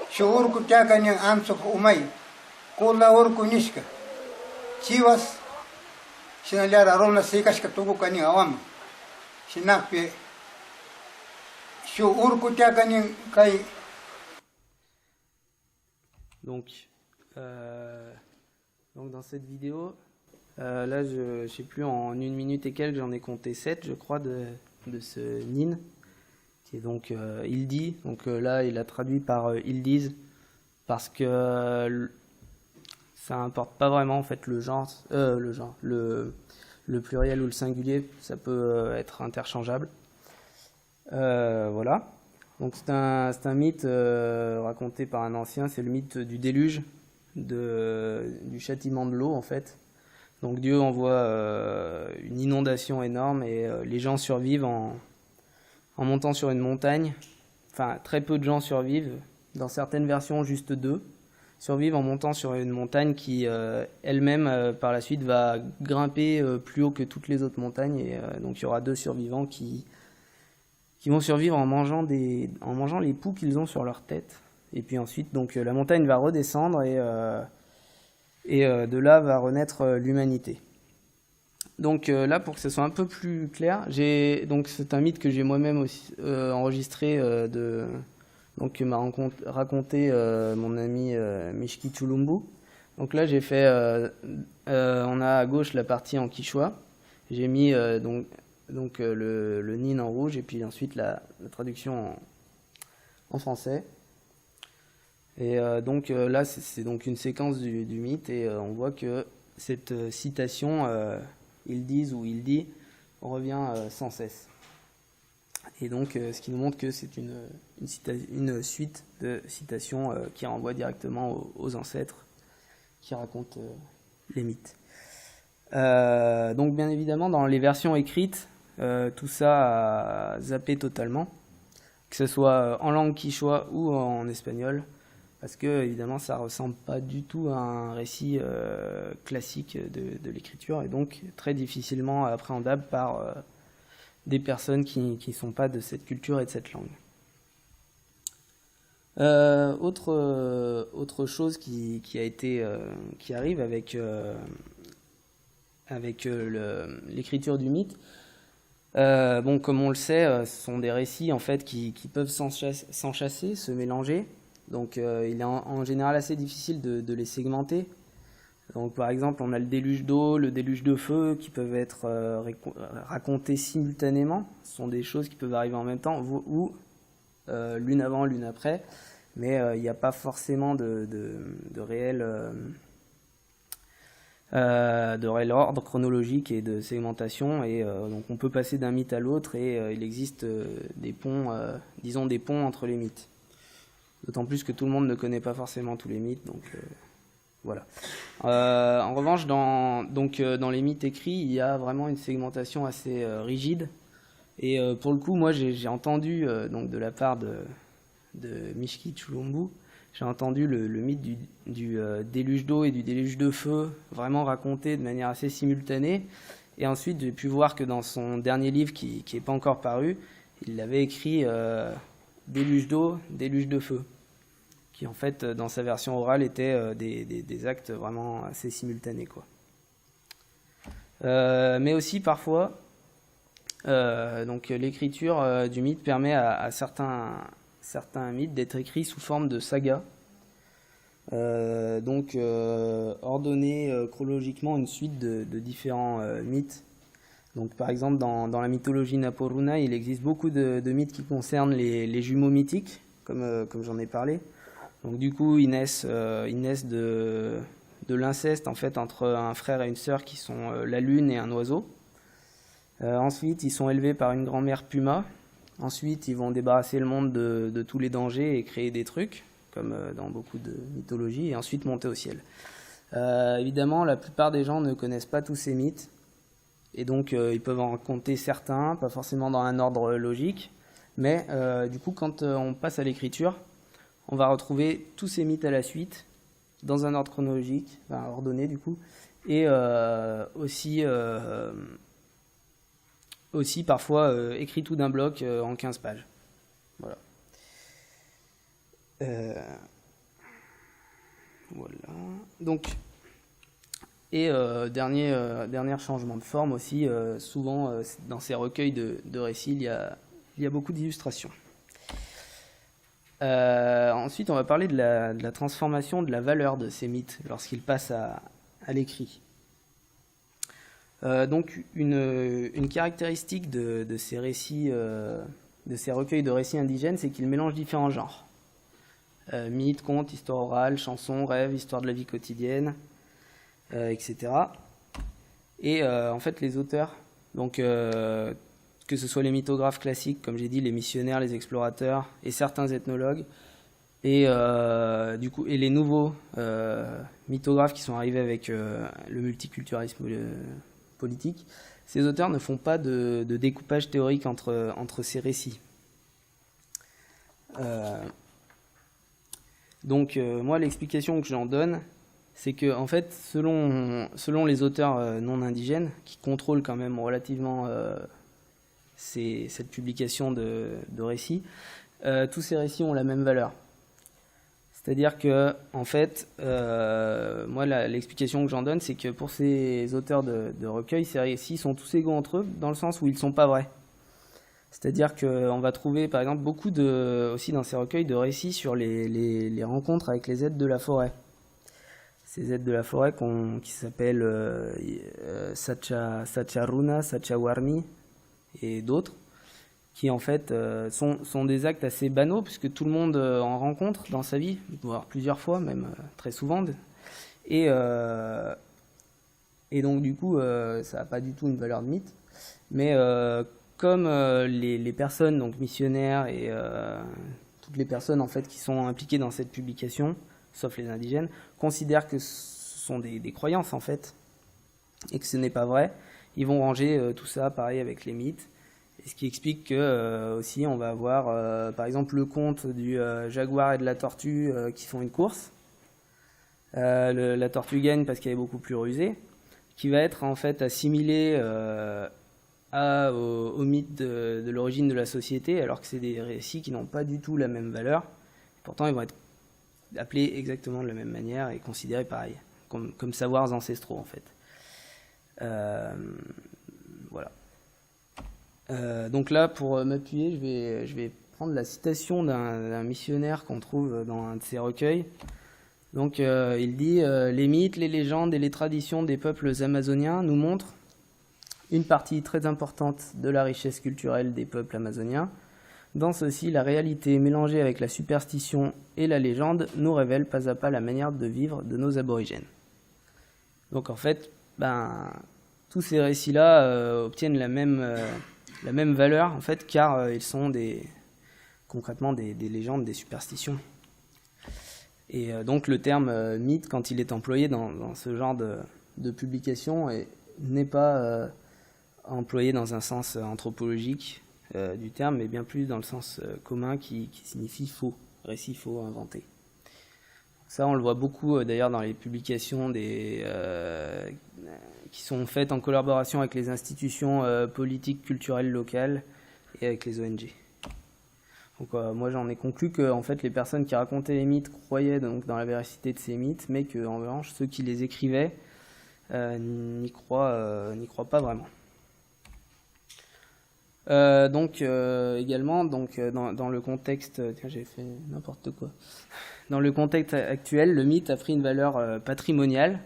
shu urku takanin ansuk umay kula urku niska chiwas sinalara rona sekashka tugu kanin awam sinak pi shu urku takanin kay. Donc dans cette vidéo, là je sais plus, en 1 minute et quelques, j'en ai compté 7 je crois de ce Nin, qui est donc Ildi. Donc là il a traduit par Ildiz, parce que ça importe pas vraiment en fait le pluriel ou le singulier, ça peut être interchangeable. Voilà. Donc c'est un mythe raconté par un ancien, c'est le mythe du déluge, du châtiment de l'eau en fait. Donc Dieu envoie une inondation énorme et les gens survivent en montant sur une montagne. Enfin, très peu de gens survivent, dans certaines versions juste 2, survivent en montant sur une montagne qui elle-même par la suite va grimper plus haut que toutes les autres montagnes, et donc il y aura 2 survivants qui vont survivre en mangeant les poux qu'ils ont sur leur tête. Et puis ensuite, donc, la montagne va redescendre et de là va renaître l'humanité. Donc là, pour que ce soit un peu plus clair, donc c'est un mythe que j'ai moi-même aussi enregistré, donc que m'a raconté mon ami Mishki Chulumbu. Donc là, j'ai fait, on a à gauche la partie en quichua. J'ai mis donc le Nin en rouge et puis ensuite la traduction en français. Et donc là c'est donc une séquence du mythe, et on voit que cette citation Ildiz ou Ildi revient sans cesse. Et donc ce qui nous montre que c'est une suite de citations qui renvoie directement aux ancêtres qui racontent les mythes. Donc bien évidemment dans les versions écrites, tout ça a zappé totalement, que ce soit en langue quichua ou en espagnol, parce que évidemment ça ressemble pas du tout à un récit classique de l'écriture, et donc très difficilement appréhendable par des personnes qui sont pas de cette culture et de cette langue. Autre chose qui arrive avec l'écriture du mythe. Bon, comme on le sait, ce sont des récits en fait qui peuvent s'enchasser, se mélanger. Donc il est en général assez difficile de les segmenter. Donc par exemple, on a le déluge d'eau, le déluge de feu qui peuvent être racontés simultanément. Ce sont des choses qui peuvent arriver en même temps, ou l'une avant, l'une après. Mais il n'y a pas forcément de réel ordre chronologique et de segmentation, et donc on peut passer d'un mythe à l'autre, et il existe des ponts entre les mythes. D'autant plus que tout le monde ne connaît pas forcément tous les mythes, donc voilà. En revanche, dans les mythes écrits, il y a vraiment une segmentation assez rigide, et pour le coup, moi j'ai entendu donc de la part de Mishki Chulumbu, j'ai entendu le mythe du déluge d'eau et du déluge de feu vraiment raconté de manière assez simultanée. Et ensuite, j'ai pu voir que dans son dernier livre, qui n'est pas encore paru, il avait écrit déluge d'eau, déluge de feu, qui en fait, dans sa version orale, étaient des actes vraiment assez simultanés, quoi. Mais aussi, parfois, donc l'écriture du mythe permet à certains mythes d'être écrits sous forme de saga, ordonner chronologiquement une suite de différents mythes. Donc par exemple dans la mythologie Naporuna, il existe beaucoup de mythes qui concernent les jumeaux mythiques, comme j'en ai parlé. Donc du coup ils naissent de l'inceste en fait entre un frère et une sœur qui sont la lune et un oiseau. Ensuite ils sont élevés par une grand-mère puma. Ensuite ils vont débarrasser le monde de tous les dangers et créer des trucs, comme dans beaucoup de mythologies, et ensuite monter au ciel. Évidemment la plupart des gens ne connaissent pas tous ces mythes. Et donc, ils peuvent en raconter certains, pas forcément dans un ordre logique. Mais du coup, quand on passe à l'écriture, on va retrouver tous ces mythes à la suite, dans un ordre chronologique, enfin, ordonné du coup, et aussi parfois écrit tout d'un bloc en 15 pages. Voilà. Voilà. Donc... Et dernier changement de forme aussi, souvent dans ces recueils de récits, il y a beaucoup d'illustrations. Ensuite, on va parler de la transformation de la valeur de ces mythes lorsqu'ils passent à l'écrit. Donc, une caractéristique de ces récits, de ces recueils de récits indigènes, c'est qu'ils mélangent différents genres. Mythes, contes, histoire orale, chansons, rêves, histoire de la vie quotidienne, etc. Et en fait, les auteurs, donc que ce soit les mythographes classiques, comme j'ai dit, les missionnaires, les explorateurs et certains ethnologues, et du coup, et les nouveaux mythographes qui sont arrivés avec le multiculturalisme politique, ces auteurs ne font pas de découpage théorique entre ces récits. Donc, moi, l'explication que j'en donne, c'est que, en fait, selon les auteurs non indigènes, qui contrôlent quand même relativement cette publication de récits, tous ces récits ont la même valeur. C'est-à-dire que, en fait, moi, l'explication que j'en donne, c'est que pour ces auteurs de recueils, ces récits sont tous égaux entre eux, dans le sens où ils ne sont pas vrais. C'est-à-dire qu'on va trouver, par exemple, beaucoup aussi dans ces recueils de récits sur les rencontres avec les êtres de la forêt. Ces êtres de la forêt qui s'appellent Sacharuna, Sachawarmi et d'autres, qui en fait sont des actes assez banaux, puisque tout le monde en rencontre dans sa vie, voire plusieurs fois, même très souvent. Et donc du coup, ça n'a pas du tout une valeur de mythe. Mais comme les personnes, donc missionnaires et toutes les personnes en fait qui sont impliquées dans cette publication, sauf les indigènes, considèrent que ce sont des croyances en fait, et que ce n'est pas vrai, ils vont ranger tout ça pareil avec les mythes. Et ce qui explique que aussi on va avoir par exemple le conte du jaguar et de la tortue qui font une course. La tortue gagne parce qu'elle est beaucoup plus rusée, qui va être en fait assimilé au mythe de l'origine de la société, alors que c'est des récits qui n'ont pas du tout la même valeur. Pourtant, ils vont être appelés exactement de la même manière et considérés pareil, comme savoirs ancestraux en fait. Voilà. Donc là, pour m'appuyer, je vais prendre la citation d'un missionnaire qu'on trouve dans un de ses recueils. Donc il dit les mythes, les légendes et les traditions des peuples amazoniens nous montrent une partie très importante de la richesse culturelle des peuples amazoniens. Dans ceci, la réalité mélangée avec la superstition et la légende nous révèle pas à pas la manière de vivre de nos aborigènes. Donc en fait, tous ces récits-là obtiennent la même valeur en fait, car ils sont concrètement des légendes, des superstitions. Et donc le terme mythe, quand il est employé dans ce genre de publication, n'est pas employé dans un sens anthropologique du terme, mais bien plus dans le sens commun qui signifie faux, récit faux, inventé. Ça, on le voit beaucoup d'ailleurs dans les publications qui sont faites en collaboration avec les institutions politiques, culturelles locales et avec les ONG. Donc, moi, j'en ai conclu que en fait, les personnes qui racontaient les mythes croyaient donc dans la véracité de ces mythes, mais qu'en revanche, ceux qui les écrivaient n'y croient pas vraiment. Donc également, dans le contexte, tiens, j'ai fait n'importe quoi. Dans le contexte actuel, le mythe a pris une valeur patrimoniale,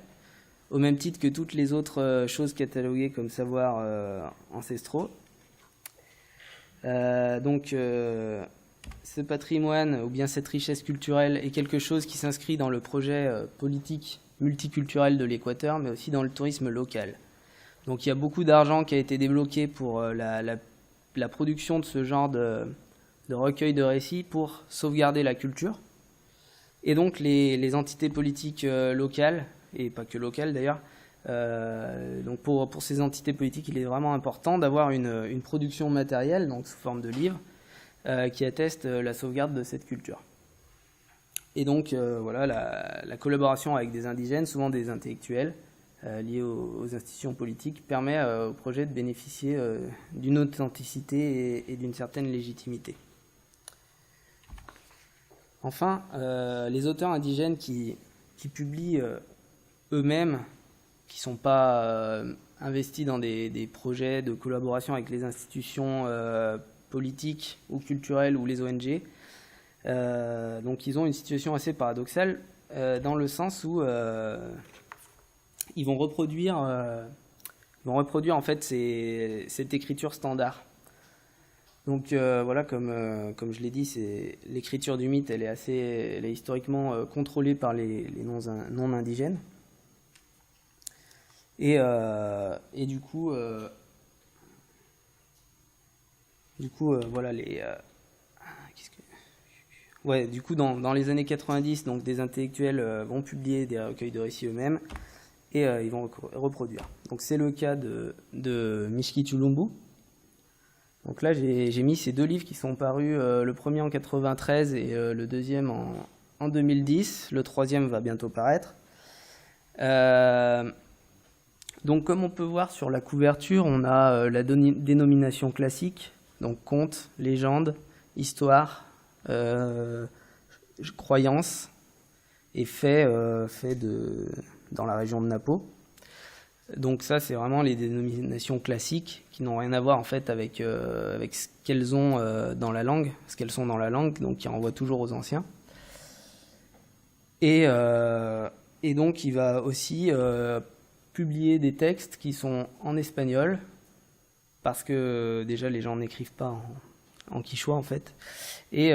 au même titre que toutes les autres choses cataloguées comme savoirs ancestraux. Ce patrimoine ou bien cette richesse culturelle est quelque chose qui s'inscrit dans le projet politique multiculturel de l'Équateur, mais aussi dans le tourisme local. Donc il y a beaucoup d'argent qui a été débloqué pour la production de ce genre de recueil de récits pour sauvegarder la culture. Et donc les entités politiques locales, et pas que locales d'ailleurs, donc pour ces entités politiques, il est vraiment important d'avoir une production matérielle, donc sous forme de livres, qui atteste la sauvegarde de cette culture. Et donc voilà, la collaboration avec des indigènes, souvent des intellectuels, liés aux institutions politiques, permet au projet de bénéficier d'une authenticité et d'une certaine légitimité. Enfin, les auteurs indigènes qui publient eux-mêmes, qui ne sont pas investis dans des projets de collaboration avec les institutions politiques ou culturelles ou les ONG, donc ils ont une situation assez paradoxale dans le sens où ils vont reproduire en fait cette écriture standard. Donc voilà, comme je l'ai dit, l'écriture du mythe, elle est historiquement contrôlée par les non indigènes. Et du coup voilà du coup dans les années 90, donc des intellectuels vont publier des recueils de récits eux-mêmes et ils vont reproduire. Donc c'est le cas de Mishki Chulumbu. Donc là j'ai mis ces deux livres qui sont parus, le premier en 93 et le deuxième en 2010. Le troisième va bientôt paraître. Donc comme on peut voir sur la couverture, on a la dénomination classique, donc conte, légende, histoire, croyance et fait dans la région de Napo. Donc ça, c'est vraiment les dénominations classiques qui n'ont rien à voir en fait avec ce qu'elles ont dans la langue, ce qu'elles sont dans la langue, donc qui renvoient toujours aux anciens. Et donc il va aussi publier des textes qui sont en espagnol, parce que déjà les gens n'écrivent pas en quichua en fait, et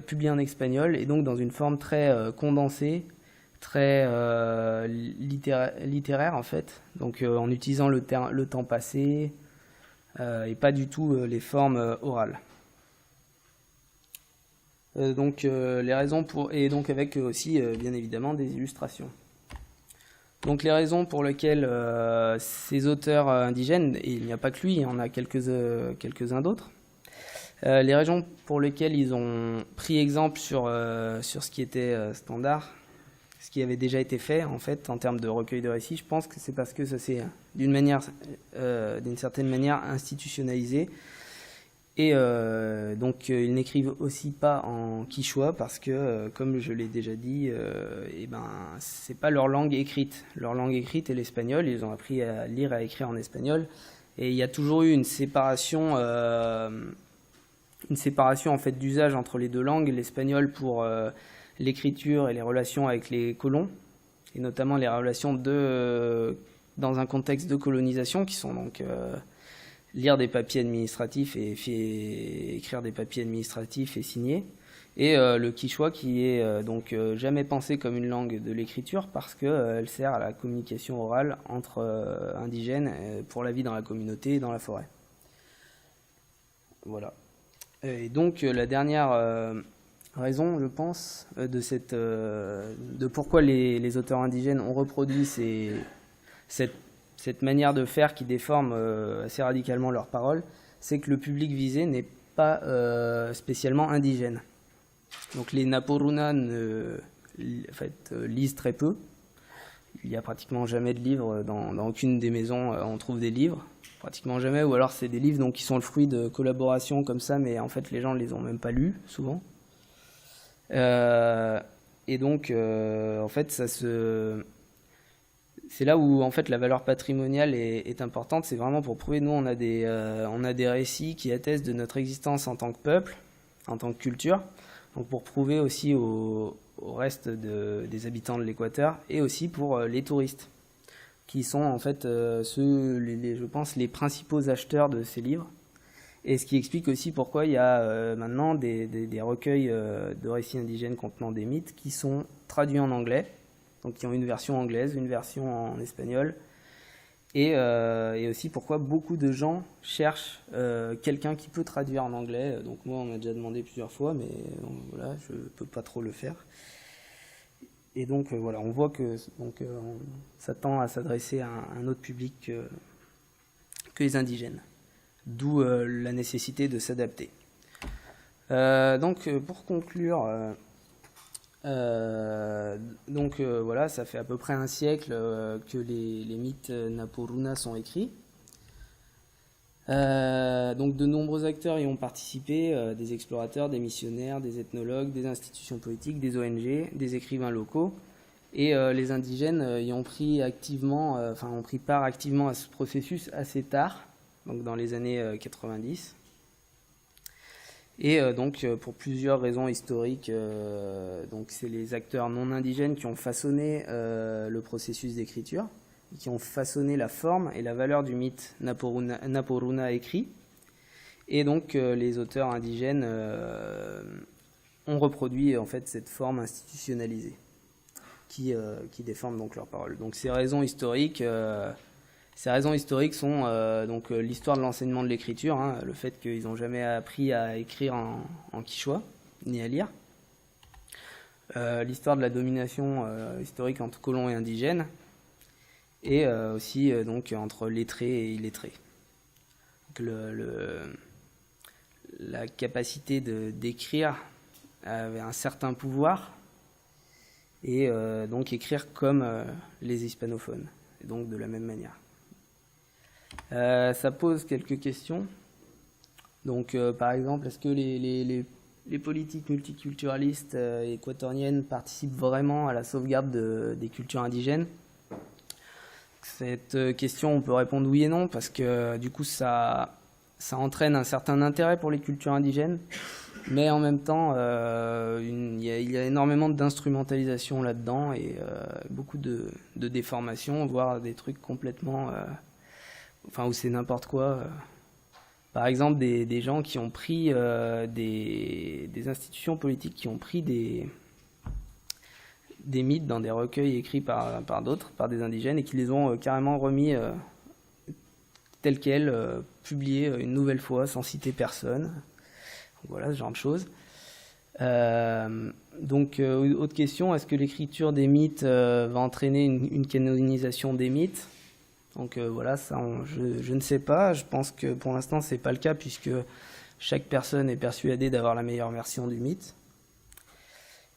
publier en espagnol, et donc dans une forme très condensée, très littéraire en fait, donc en utilisant le temps passé et pas du tout les formes orales. Donc les raisons et donc avec aussi bien évidemment des illustrations. Donc les raisons pour lesquelles ces auteurs indigènes, et il n'y a pas que lui, il y en a quelques-uns d'autres, les raisons pour lesquelles ils ont pris exemple sur ce qui était standard, ce qui avait déjà été fait en fait en termes de recueil de récits, je pense que c'est parce que ça s'est d'une certaine manière institutionnalisé. Et donc ils n'écrivent aussi pas en quichua parce que, comme je l'ai déjà dit, c'est pas leur langue écrite. Leur langue écrite est l'espagnol. Ils ont appris à lire et à écrire en espagnol. Et il y a toujours eu une séparation en fait d'usage entre les deux langues. L'espagnol pour l'écriture et les relations avec les colons, et notamment les relations dans un contexte de colonisation, qui sont donc lire des papiers administratifs et écrire des papiers administratifs et signer, et le quichua qui est donc jamais pensé comme une langue de l'écriture parce qu'elle sert à la communication orale entre indigènes pour la vie dans la communauté et dans la forêt. Voilà. Et donc la dernière raison, je pense, de pourquoi les auteurs indigènes ont reproduit cette manière de faire qui déforme assez radicalement leurs paroles, c'est que le public visé n'est pas spécialement indigène. Donc les Naporuna lisent très peu. Il n'y a pratiquement jamais de livres dans aucune des maisons. On trouve des livres, pratiquement jamais, ou alors c'est des livres donc, qui sont le fruit de collaborations comme ça, mais en fait les gens ne les ont même pas lus souvent. Et donc en fait c'est là où en fait la valeur patrimoniale est importante. C'est vraiment pour prouver, nous on a des récits qui attestent de notre existence en tant que peuple, en tant que culture, donc pour prouver aussi au reste des habitants de l'Équateur, et aussi pour les touristes. qui sont en fait je pense, les principaux acheteurs de ces livres. Et ce qui explique aussi pourquoi il y a maintenant des recueils de récits indigènes contenant des mythes qui sont traduits en anglais, donc qui ont une version anglaise, une version en espagnol, et aussi pourquoi beaucoup de gens cherchent quelqu'un qui peut traduire en anglais. Donc moi, on m'a déjà demandé plusieurs fois, mais voilà, je peux pas trop le faire. Et donc voilà, on voit que on s'attend à s'adresser à un autre public que les indigènes. D'où la nécessité de s'adapter. Donc pour conclure, voilà, ça fait à peu près un siècle que les mythes Naporuna sont écrits. Donc de nombreux acteurs y ont participé, des explorateurs, des missionnaires, des ethnologues, des institutions politiques, des ONG, des écrivains locaux. Et les indigènes y ont pris ont pris part activement à ce processus assez tard, donc dans les années 90. Et donc pour plusieurs raisons historiques, donc c'est les acteurs non indigènes qui ont façonné le processus d'écriture, qui ont façonné la forme et la valeur du mythe Naporuna écrit. Et donc les auteurs indigènes ont reproduit en fait cette forme institutionnalisée qui déforme donc leurs paroles. Donc ces raisons historiques sont donc l'histoire de l'enseignement de l'écriture, hein, le fait qu'ils n'ont jamais appris à écrire en quichua, ni à lire. L'histoire de la domination historique entre colons et indigènes, et aussi donc entre lettrés et illettrés. Donc la capacité d'écrire avait un certain pouvoir, et donc écrire comme les hispanophones, et donc de la même manière. Ça pose quelques questions. Donc, par exemple, est-ce que les politiques multiculturalistes équatoriennes participent vraiment à la sauvegarde des cultures indigènes ? Cette question, on peut répondre oui et non, parce que du coup, ça entraîne un certain intérêt pour les cultures indigènes, mais en même temps, il y a énormément d'instrumentalisation là-dedans et beaucoup de déformation, voire des trucs complètement... où c'est n'importe quoi. Par exemple, des gens qui ont pris des institutions politiques qui ont pris des mythes dans des recueils écrits par d'autres, par des indigènes, et qui les ont carrément remis tels quels, publiés une nouvelle fois sans citer personne. Voilà, ce genre de choses. Donc, autre question, est-ce que l'écriture des mythes va entraîner une canonisation des mythes ? Donc voilà, ça, je ne sais pas. Je pense que pour l'instant, c'est pas le cas, puisque chaque personne est persuadée d'avoir la meilleure version du mythe.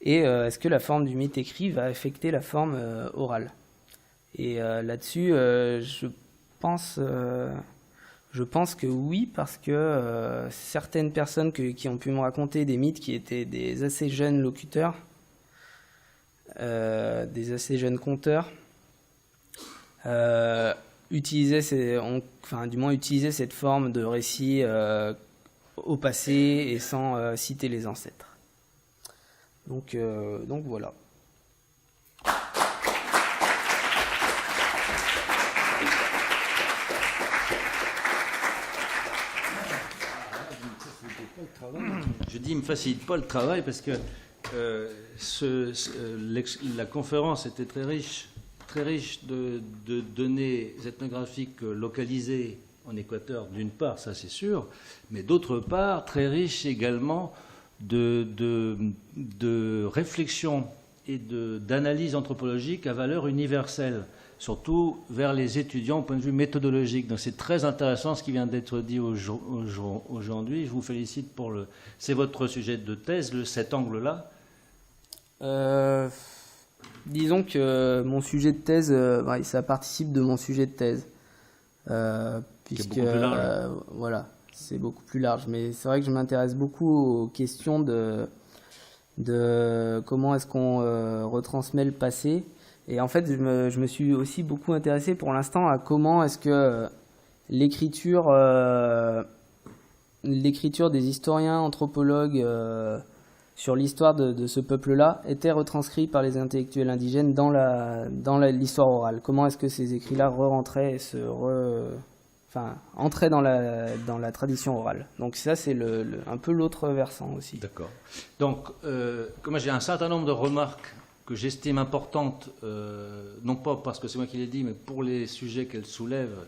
Et est-ce que la forme du mythe écrit va affecter la forme orale ? Et là-dessus, je pense que oui, parce que certaines personnes qui ont pu me raconter des mythes qui étaient des assez jeunes locuteurs, des assez jeunes conteurs, utilisaient cette forme de récit au passé et sans citer les ancêtres. Donc voilà. Je dis, il ne me facilite pas le travail parce que la conférence était très riche de données ethnographiques localisées en Équateur, d'une part, ça c'est sûr, mais d'autre part, très riche également de réflexion et d'analyse anthropologique à valeur universelle, surtout vers les étudiants au point de vue méthodologique. Donc c'est très intéressant ce qui vient d'être dit aujourd'hui. Je vous félicite pour c'est votre sujet de thèse, cet angle-là. Disons que mon sujet de thèse, ça participe de mon sujet de thèse. Puisque, beaucoup plus large. Voilà, c'est beaucoup plus large. Mais c'est vrai que je m'intéresse beaucoup aux questions de comment est-ce qu'on retransmet le passé. Et en fait, je me suis aussi beaucoup intéressé pour l'instant à comment est-ce que l'écriture des historiens, anthropologues sur l'histoire de ce peuple-là étaient retranscrits par les intellectuels indigènes dans l'histoire orale. Comment est-ce que ces écrits-là rentraient et entraient dans la tradition orale. Donc ça, c'est un peu l'autre versant aussi. D'accord. Donc, comme j'ai un certain nombre de remarques que j'estime importantes, non pas parce que c'est moi qui l'ai dit, mais pour les sujets qu'elles soulèvent,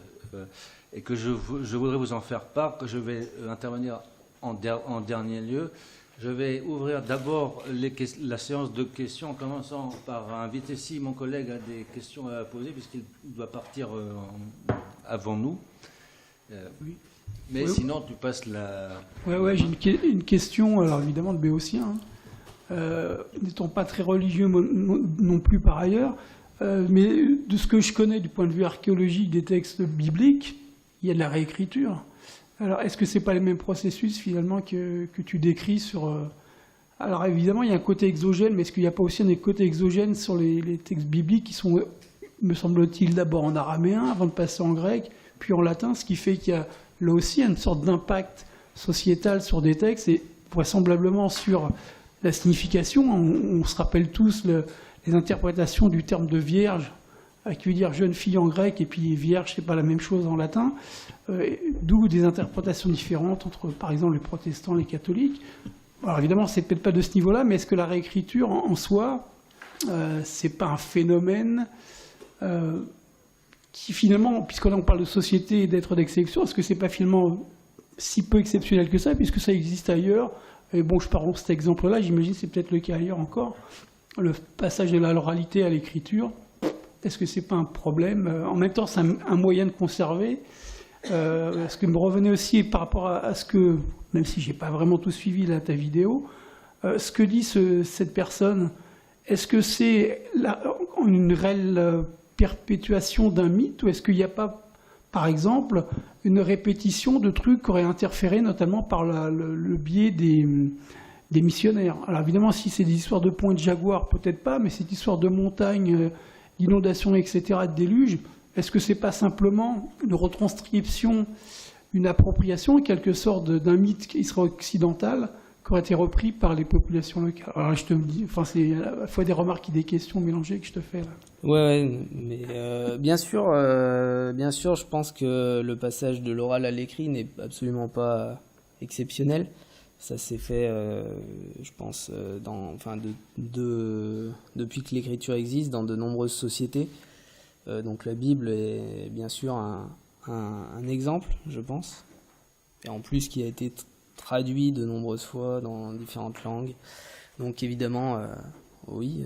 et que je voudrais vous en faire part, que je vais intervenir en dernier lieu. Je vais ouvrir d'abord la séance de questions, en commençant par inviter, si mon collègue a des questions à poser, puisqu'il doit partir avant nous. Oui. Mais oui. Sinon, tu passes la... Ouais, j'ai une question, alors évidemment de béotien. N'étant pas très religieux non plus par ailleurs, mais de ce que je connais du point de vue archéologique des textes bibliques, il y a de la réécriture. Alors, est-ce que ce n'est pas les mêmes processus, finalement, que tu décris sur... Alors, évidemment, il y a un côté exogène, mais est-ce qu'il n'y a pas aussi des côtés exogènes sur les textes bibliques qui sont, me semble-t-il, d'abord en araméen, avant de passer en grec, puis en latin, ce qui fait qu'il y a là aussi une sorte d'impact sociétal sur des textes, et vraisemblablement sur la signification. On se rappelle tous les interprétations du terme de vierge, qui veut dire jeune fille en grec, et puis vierge, c'est pas la même chose en latin, d'où des interprétations différentes entre, par exemple, les protestants et les catholiques. Alors évidemment, c'est peut-être pas de ce niveau-là, mais est-ce que la réécriture en soi, c'est pas un phénomène qui finalement, puisque là on parle de société et d'être d'exception, est-ce que c'est pas finalement si peu exceptionnel que ça, puisque ça existe ailleurs? Et bon, je pars de cet exemple-là, j'imagine que c'est peut-être le cas ailleurs encore, le passage de l'oralité à l'écriture. Est-ce que c'est pas un problème? En même temps, c'est un moyen de conserver. Ce que me revenait aussi par rapport à ce que, même si j'ai pas vraiment tout suivi là ta vidéo, ce que dit cette personne, est-ce que c'est une réelle perpétuation d'un mythe, ou est-ce qu'il n'y a pas, par exemple, une répétition de trucs qui auraient interféré, notamment par le biais des missionnaires? Alors évidemment, si c'est des histoires de ponts et de jaguars, peut-être pas, mais cette histoire de montagnes, d'inondations, etc., de déluge, est-ce que c'est pas simplement une retranscription, une appropriation, en quelque sorte, d'un mythe qui serait occidental, qui aurait été repris par les populations locales? Alors je te dis, enfin, c'est à la fois des remarques et des questions mélangées que je te fais là. Ouais, mais bien sûr, je pense que le passage de l'oral à l'écrit n'est absolument pas exceptionnel. Ça s'est fait, je pense, depuis que l'écriture existe, dans de nombreuses sociétés. Donc la Bible est bien sûr un exemple, je pense, et en plus qui a été traduit de nombreuses fois dans différentes langues. Donc évidemment, oui.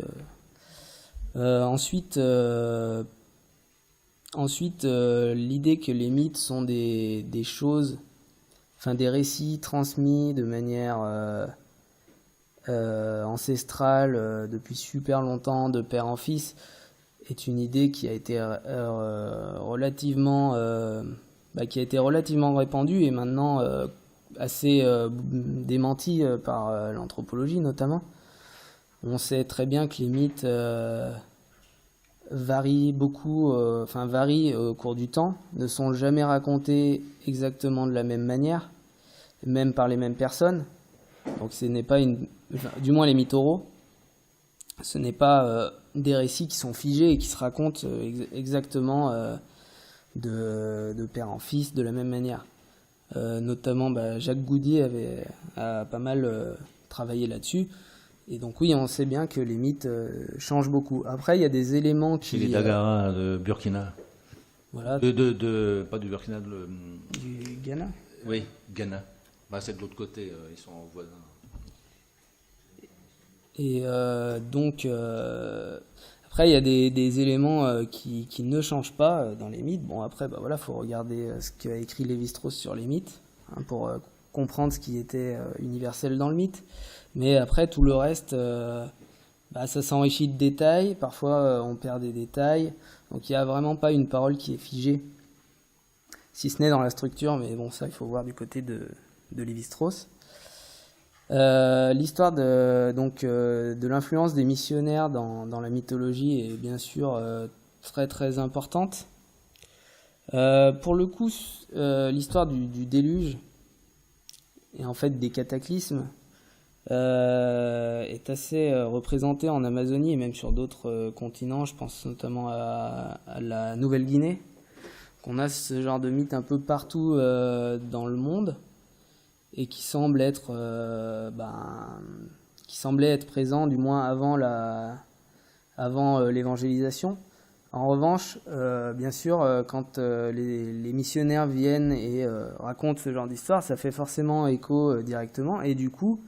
Ensuite, l'idée que les mythes sont des choses, enfin des récits transmis de manière ancestrale depuis super longtemps, de père en fils, est une idée qui a été relativement répandue et maintenant assez démentie par l'anthropologie notamment. On sait très bien que les mythes varient beaucoup, varient au cours du temps, ne sont jamais racontés exactement de la même manière, même par les mêmes personnes. Donc ce n'est pas du moins les mythes oraux, ce n'est pas des récits qui sont figés et qui se racontent exactement de père en fils de la même manière. Notamment Jacques Goudier a pas mal travaillé là-dessus. Et donc oui, on sait bien que les mythes changent beaucoup. Après, il y a des éléments qui... C'est les Dagara de Burkina. Voilà. Pas du Burkina, du Ghana. Oui, Ghana. C'est de l'autre côté, ils sont voisins. Et après, il y a des éléments qui ne changent pas dans les mythes. Bon, après, faut regarder ce qu'a écrit Lévi-Strauss sur les mythes, pour comprendre ce qui était universel dans le mythe. Mais après, tout le reste, ça s'enrichit de détails. Parfois, on perd des détails. Donc, il n'y a vraiment pas une parole qui est figée, si ce n'est dans la structure. Mais bon, ça, il faut voir du côté de Lévi-Strauss. L'histoire de l'influence des missionnaires dans la mythologie est bien sûr très très importante. Pour le coup, l'histoire du déluge et en fait des cataclysmes est assez représenté en Amazonie et même sur d'autres continents. Je pense notamment à la Nouvelle-Guinée. On a ce genre de mythe un peu partout dans le monde et qui semble être présent du moins avant l'évangélisation. En revanche, bien sûr, quand les missionnaires viennent et racontent ce genre d'histoire, ça fait forcément écho directement. Et du coup,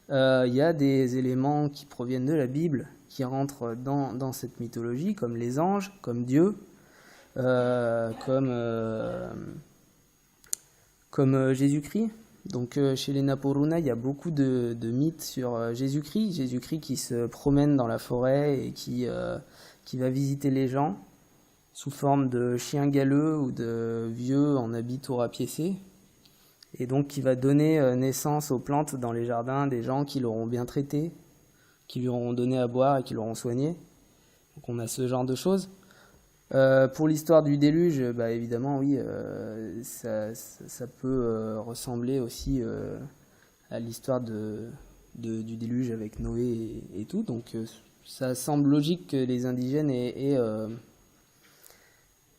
il y a des éléments qui proviennent de la Bible, qui rentrent dans cette mythologie, comme les anges, comme Dieu, comme Jésus-Christ. Donc chez les Naporuna, il y a beaucoup de mythes sur Jésus-Christ. Jésus-Christ qui se promène dans la forêt et qui va visiter les gens sous forme de chien galeux ou de vieux en habit tout rapiécé. Et donc qui va donner naissance aux plantes dans les jardins des gens qui l'auront bien traité, qui lui auront donné à boire et qui l'auront soigné. Donc on a ce genre de choses. Pour l'histoire du déluge, évidemment, oui, ça peut ressembler aussi à l'histoire du déluge avec Noé et tout. Donc ça semble logique que les indigènes aient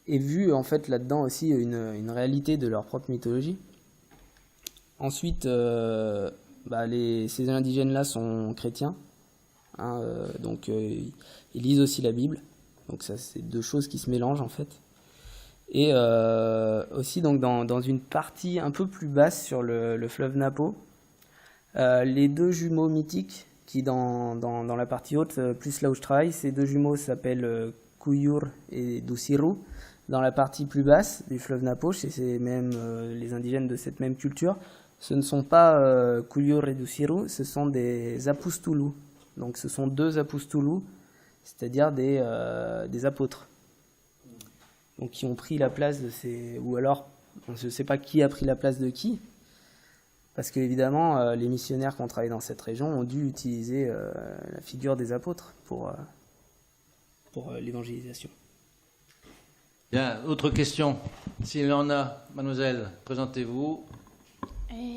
vu en fait là-dedans aussi une réalité de leur propre mythologie. Ensuite, ces indigènes-là sont chrétiens, donc ils lisent aussi la Bible. Donc ça, c'est deux choses qui se mélangent en fait. Et aussi donc dans une partie un peu plus basse sur le fleuve Napo, les deux jumeaux mythiques qui dans la partie haute, plus là où je travaille, ces deux jumeaux s'appellent Kuyur et Dusiru. Dans la partie plus basse du fleuve Napo, chez les indigènes de cette même culture, ce ne sont pas Kuyur et Dusiru, ce sont des Apustulu. Donc ce sont deux Apustulu, c'est-à-dire des apôtres. Donc qui ont pris la place de ces... Ou alors, je ne sais pas qui a pris la place de qui, parce qu'évidemment, les missionnaires qui ont travaillé dans cette région ont dû utiliser la figure des apôtres pour l'évangélisation. Bien, autre question. S'il y en a, mademoiselle, présentez-vous.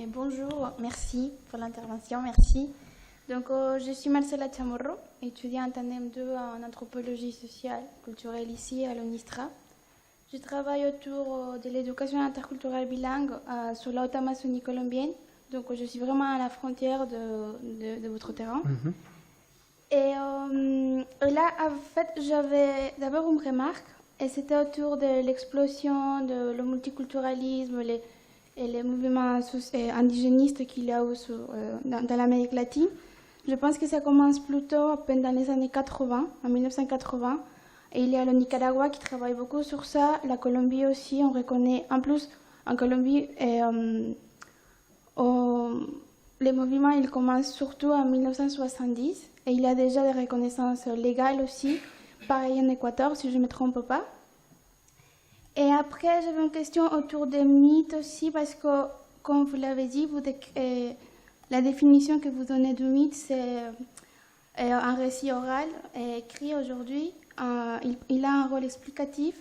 Bonjour, merci pour l'intervention, merci. Donc, je suis Marcela Chamorro, étudiante en M2 en anthropologie sociale culturelle ici à l'UNISTRA. Je travaille autour de l'éducation interculturelle bilingue sur la Haute-Amazonie colombienne. Donc, je suis vraiment à la frontière de votre terrain. Et là, en fait, j'avais d'abord une remarque, et c'était autour de l'explosion de le multiculturalisme et les mouvements indigénistes qu'il y a dans l'Amérique latine. Je pense que ça commence plutôt pendant les années 80, en 1980. Et il y a le Nicaragua qui travaille beaucoup sur ça, la Colombie aussi, on reconnaît. En plus, en Colombie, les mouvements ils commencent surtout en 1970. Et il y a déjà des reconnaissances légales aussi, pareil en Équateur, si je ne me trompe pas. Et après, j'avais une question autour des mythes aussi, parce que, comme vous l'avez dit, la définition que vous donnez du mythe, c'est un récit oral écrit aujourd'hui. Il a un rôle explicatif,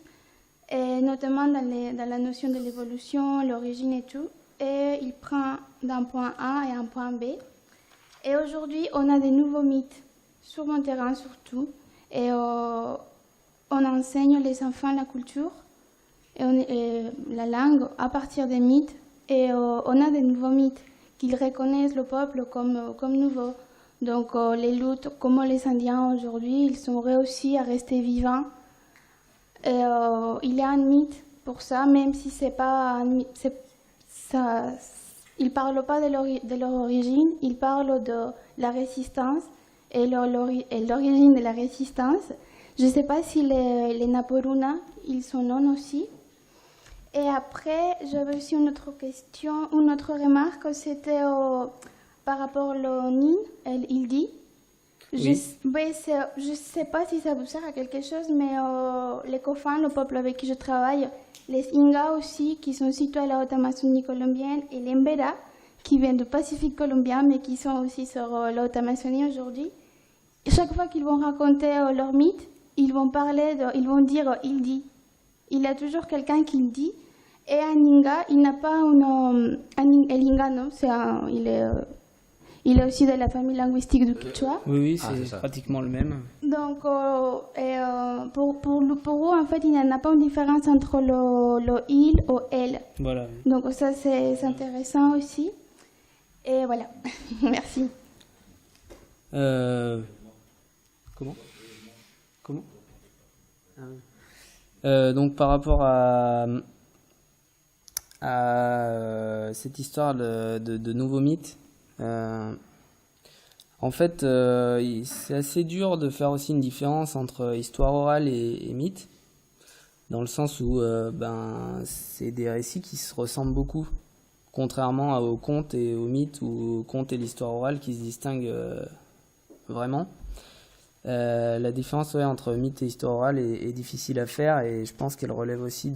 et notamment dans la notion de l'évolution, l'origine et tout. Et il prend d'un point A et un point B. Et aujourd'hui, on a des nouveaux mythes, sur mon terrain surtout. Et on enseigne les enfants la culture et la langue à partir des mythes. Et on a des nouveaux mythes qu'ils reconnaissent le peuple comme nouveau. Donc les luttes, comme les Indiens aujourd'hui, ils sont réussis à rester vivants. Et il y a un mythe pour ça, même si c'est pas un mythe, ils ne parlent pas de leur origine, ils parlent de la résistance et l'origine de la résistance. Je ne sais pas si les Naporuna, ils sont non aussi. Et après, j'avais aussi une autre question, une autre remarque, c'était par rapport au Nin, il dit. Oui. Je ne sais pas si ça vous sert à quelque chose, mais les Kofan, le peuple avec qui je travaille, les Inga aussi, qui sont situés à la Haute-Amazonie colombienne, et les Mbera, qui viennent du Pacifique colombien, mais qui sont aussi sur la Haute-Amazonie aujourd'hui. Chaque fois qu'ils vont raconter leur mythe, ils vont dire il dit. Il y a toujours quelqu'un qui le dit. Et un Inga, il n'a pas un Inga, non, Il est aussi de la famille linguistique du Quechua. Oui, oui, Ah, c'est c'est ça. pratiquement le même. Donc, pour eux, en fait, il n'y en a pas une différence entre le il ou elle. Voilà. Donc, ça, c'est intéressant aussi. Et voilà. Merci. Comment Ah oui. Donc par rapport à cette histoire de nouveaux mythes, en fait, c'est assez dur de faire aussi une différence entre histoire orale et mythe, dans le sens où c'est des récits qui se ressemblent beaucoup, contrairement aux contes et aux mythes, ou aux contes et l'histoire orale qui se distinguent vraiment. La différence entre mythe et histoire orale est difficile à faire, et je pense qu'elle relève aussi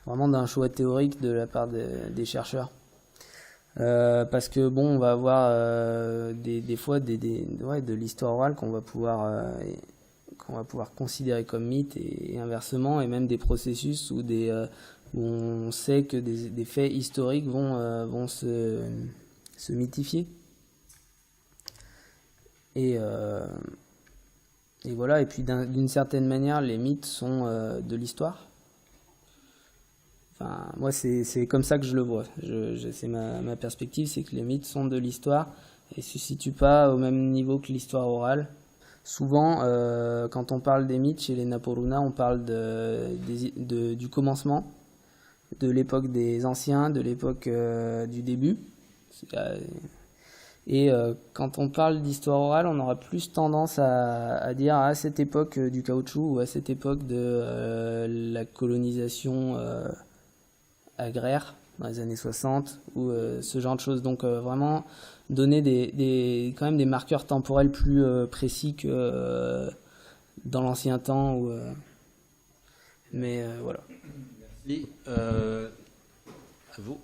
vraiment d'un choix théorique de la part des chercheurs. Parce que bon, on va avoir des fois de l'histoire orale qu'on va pouvoir considérer comme mythe, et inversement, et même des processus où on sait que des faits historiques vont se mythifier. Et voilà, et puis d'une certaine manière, les mythes sont de l'histoire. Enfin, moi, c'est comme ça que je le vois. C'est ma perspective, c'est que les mythes sont de l'histoire et ne se situent pas au même niveau que l'histoire orale. Souvent, quand on parle des mythes chez les Naporuna, on parle du commencement, de l'époque des anciens, de l'époque du début. Et quand on parle d'histoire orale, on aura plus tendance à dire à cette époque du caoutchouc, ou à cette époque de la colonisation agraire dans les années 60, ou ce genre de choses. Donc vraiment donner quand même des marqueurs temporels plus précis que dans l'ancien temps. Mais voilà. Merci. À vous.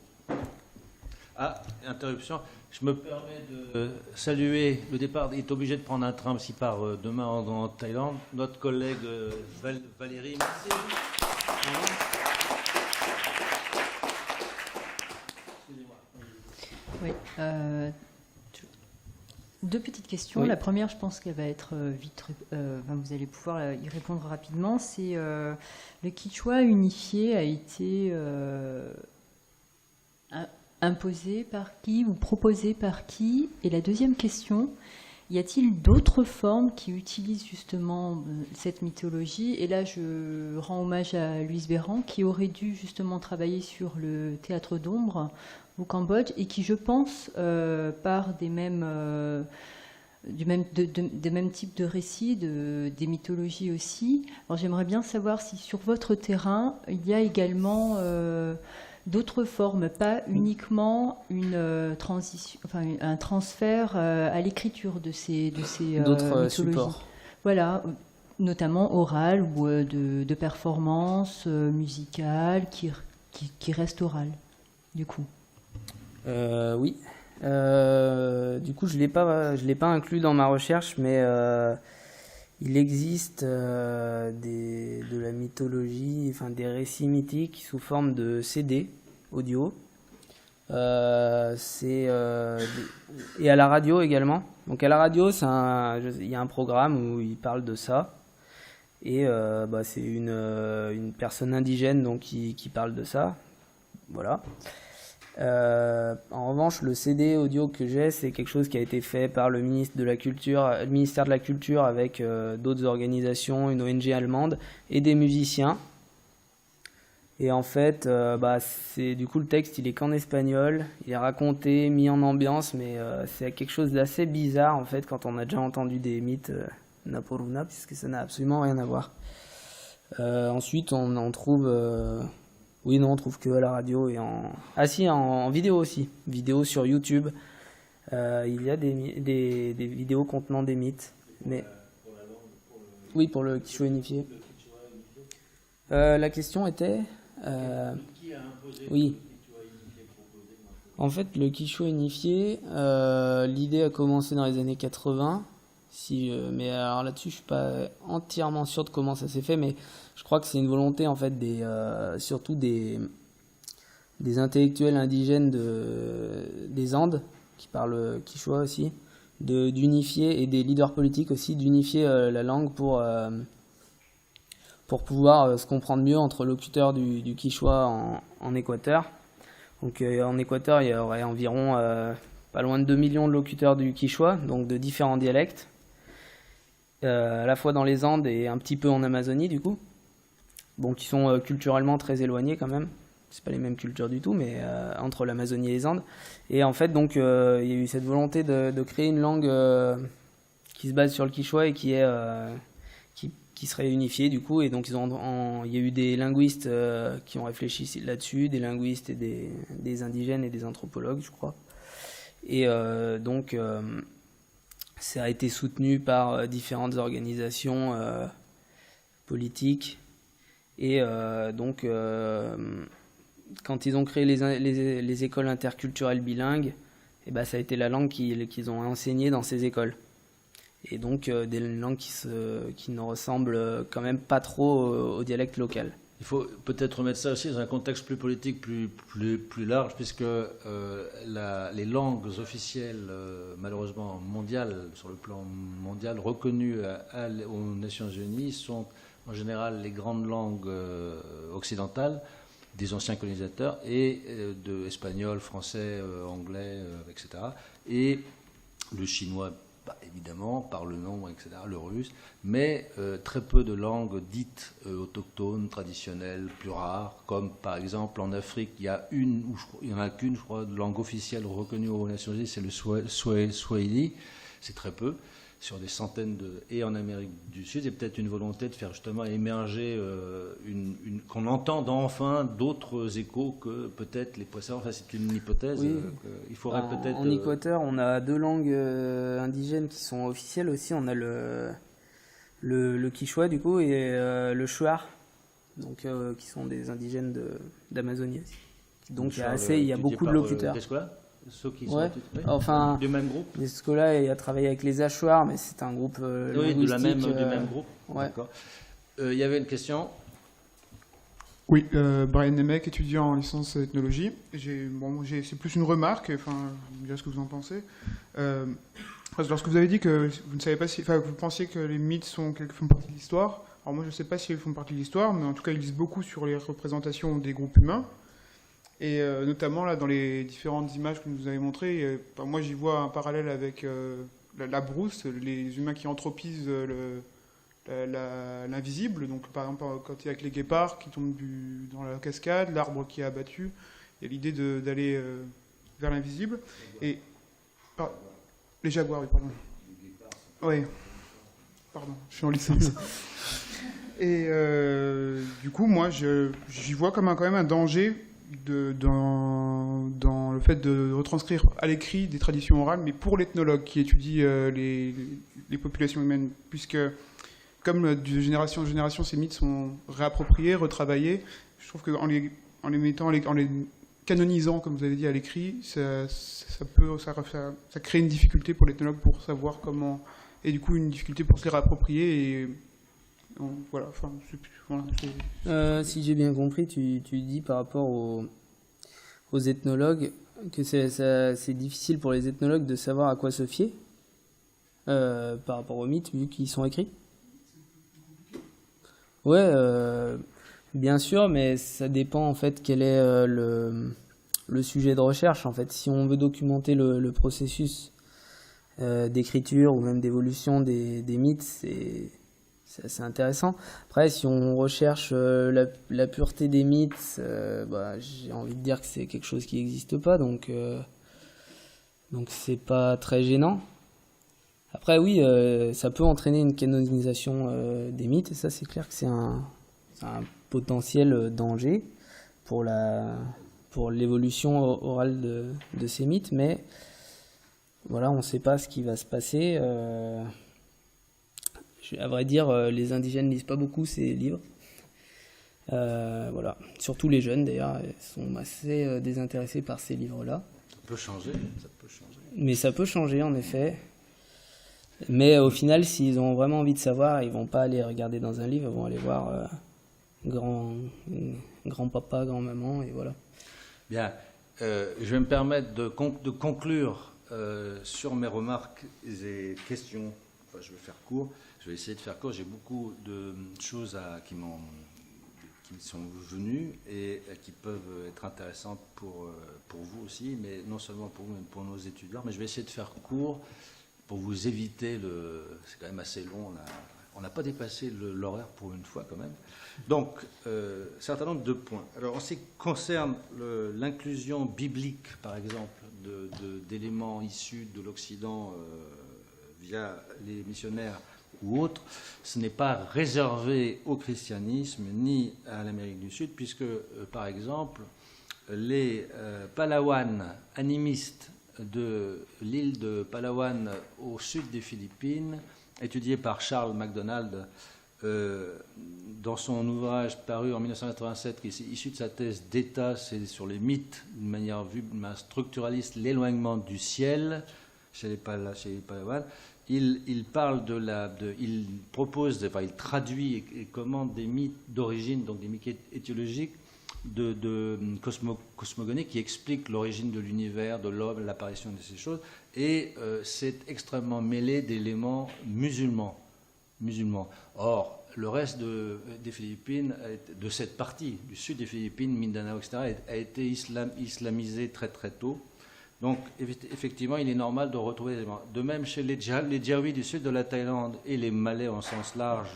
Ah, interruption. Je me permets de saluer le départ. Il est obligé de prendre un train s'il part demain en Thaïlande. Notre collègue Valérie. Merci. Oui. Deux petites questions. Oui. La première, je pense qu'elle va être vite. Vous allez pouvoir y répondre rapidement. C'est le Quichua unifié a été imposé par qui ou proposé par qui? Et la deuxième question, y a-t-il d'autres formes qui utilisent justement cette mythologie? Et là, je rends hommage à Louise Béran, qui aurait dû justement travailler sur le théâtre d'ombre au Cambodge, et qui, je pense, part des mêmes types de récits, des mythologies aussi. Alors j'aimerais bien savoir si sur votre terrain, il y a également d'autres formes, pas uniquement un transfert à l'écriture de ces D'autres mythologies. supports. Voilà, notamment orales ou de performances musicales qui restent orales, du coup. Oui. Du coup, je l'ai pas inclus dans ma recherche, mais il existe de la mythologie, enfin des récits mythiques sous forme de CD audio. Et à la radio également. Donc à la radio, il y a un programme où il parle de ça. Et c'est une personne indigène donc qui parle de ça. Voilà. En revanche, le CD audio que j'ai, c'est quelque chose qui a été fait par le ministère de la Culture avec d'autres organisations, une ONG allemande et des musiciens. Et en fait, du coup le texte il est qu'en espagnol, il est raconté, mis en ambiance, mais c'est quelque chose d'assez bizarre en fait quand on a déjà entendu des mythes Naporuna, puisque ça n'a absolument rien à voir. Ensuite, on en trouve. Oui, non, on trouve que à la radio et en vidéo aussi. Vidéo sur YouTube. Il y a des vidéos contenant des mythes. Mais... Oui, pour le Quichua unifié. La question était... Oui. En fait, le Quichua unifié, l'idée a commencé dans les années 80. Mais alors là-dessus, je suis pas entièrement sûr de comment ça s'est fait, mais je crois que c'est une volonté en fait surtout des intellectuels indigènes des Andes qui parlent quichua aussi, d'unifier, et des leaders politiques aussi, d'unifier la langue pour pouvoir se comprendre mieux entre locuteurs du quichua en Équateur. Donc en Équateur, il y aurait environ pas loin de 2 millions de locuteurs du quichua, donc de différents dialectes, à la fois dans les Andes et un petit peu en Amazonie du coup, bon, qui sont culturellement très éloignés quand même. C'est pas les mêmes cultures du tout, mais entre l'Amazonie et les Andes. Et en fait, donc, il y a eu cette volonté de créer une langue qui se base sur le quichua et qui serait unifiée du coup. Et donc, il y a eu des linguistes qui ont réfléchi là-dessus, des linguistes et des indigènes et des anthropologues, je crois. Et donc, ça a été soutenu par différentes organisations politiques. Et donc, quand ils ont créé les écoles interculturelles bilingues, et ben, ça a été la langue qu'ils ont enseignée dans ces écoles. Et donc, des langues qui ne ressemblent quand même pas trop au dialecte local. Il faut peut-être remettre ça aussi dans un contexte plus politique, plus large, puisque les langues officielles, malheureusement mondiales, sur le plan mondial, reconnues aux Nations Unies, sont en général les grandes langues occidentales des anciens colonisateurs, et de espagnol, français, anglais, etc. Et le chinois, évidemment, par le nom, etc., le russe, mais très peu de langues dites autochtones, traditionnelles, plus rares, comme par exemple en Afrique, il y en a qu'une, je crois, de langue officielle reconnue aux Nations Unies, c'est le Swahili, c'est très peu, sur des centaines et en Amérique du Sud, et peut-être une volonté de faire justement émerger, qu'on entende enfin d'autres échos que peut-être les poissons. Enfin, c'est une hypothèse. Oui. Il faudrait peut-être. En Équateur, on a 2 langues indigènes qui sont officielles aussi. On a le quichua du coup et le shuar, donc qui sont des indigènes d'Amazonie aussi. Donc il y a beaucoup de locuteurs. Ceux qui ouais. sont enfin, du même groupe. Descola, il a travaillé avec les Achuars, mais c'est un groupe oui, du même groupe. Ouais. D'accord. Il y avait une question. Oui, Brian Nemec, étudiant en licence ethnologie. C'est plus une remarque, enfin, je me dirai ce que vous en pensez. Lorsque vous avez dit que vous ne savez pas que vous pensiez que les mythes font partie de l'histoire, alors moi je ne sais pas si ils font partie de l'histoire, mais en tout cas ils disent beaucoup sur les représentations des groupes humains. Et notamment là, dans les différentes images que vous nous avez montrées, moi j'y vois un parallèle avec la brousse, les humains qui anthropisent l'invisible. Donc par exemple, quand il y a avec les guépards qui tombent dans la cascade, l'arbre qui est abattu, il y a l'idée d'aller vers l'invisible. Et les jaguars, oui, pardon. Oui, pardon, je suis en licence. Et du coup, moi, j'y vois quand même un danger dans le fait de retranscrire à l'écrit des traditions orales, mais pour l'ethnologue qui étudie les populations humaines, puisque comme de génération en génération, ces mythes sont réappropriés, retravaillés, je trouve qu'en les canonisant, comme vous avez dit, à l'écrit, ça crée une difficulté pour l'ethnologue pour savoir comment, et du coup une difficulté pour se les réapproprier. Et voilà, enfin, si j'ai bien compris, tu dis par rapport aux ethnologues que c'est difficile pour les ethnologues de savoir à quoi se fier par rapport aux mythes vu qu'ils sont écrits. Ouais, bien sûr, mais ça dépend en fait quel est le sujet de recherche. En fait, si on veut documenter le processus d'écriture ou même d'évolution des mythes, c'est assez intéressant. Après, si on recherche la pureté des mythes, j'ai envie de dire que c'est quelque chose qui n'existe pas, donc c'est pas très gênant. Après, oui, ça peut entraîner une canonisation des mythes, et ça, c'est clair que c'est un potentiel danger pour l'évolution orale de ces mythes, mais voilà, on ne sait pas ce qui va se passer. À vrai dire, les indigènes lisent pas beaucoup ces livres. Voilà. Surtout les jeunes, d'ailleurs, sont assez désintéressés par ces livres-là. Ça peut changer. Mais ça peut changer, en effet. Mais au final, s'ils ont vraiment envie de savoir, ils vont pas aller regarder dans un livre, ils vont aller voir grand-papa, grand-maman, et voilà. Bien. Je vais me permettre de conclure sur mes remarques et questions, enfin, je vais faire court, je vais essayer de faire court, j'ai beaucoup de choses qui me sont venues et qui peuvent être intéressantes pour vous aussi, mais non seulement pour vous, mais pour nos étudiants. Mais je vais essayer de faire court pour vous éviter c'est quand même assez long, on n'a pas dépassé l'horaire pour une fois quand même. Donc, certain nombre de points. Alors, en ce qui concerne l'inclusion biblique, par exemple, d'éléments issus de l'Occident via les missionnaires ou autres, ce n'est pas réservé au christianisme ni à l'Amérique du Sud, puisque, par exemple, les Palawan animistes de l'île de Palawan au sud des Philippines, étudié par Charles MacDonald dans son ouvrage paru en 1987, qui est issu de sa thèse d'État, c'est sur les mythes, d'une manière vue structuraliste, l'éloignement du ciel chez les Palawan. Il parle il propose, enfin, il traduit et commente des mythes d'origine, donc des mythes étiologiques de cosmogonie qui expliquent l'origine de l'univers, de l'homme, l'apparition de ces choses, et c'est extrêmement mêlé d'éléments musulmans. Or, le reste des Philippines, de cette partie du sud des Philippines, Mindanao, etc., a été islamisé très très tôt. Donc, effectivement, il est normal de retrouver des éléments. De même, chez les Jawi du sud de la Thaïlande et les Malais en sens large,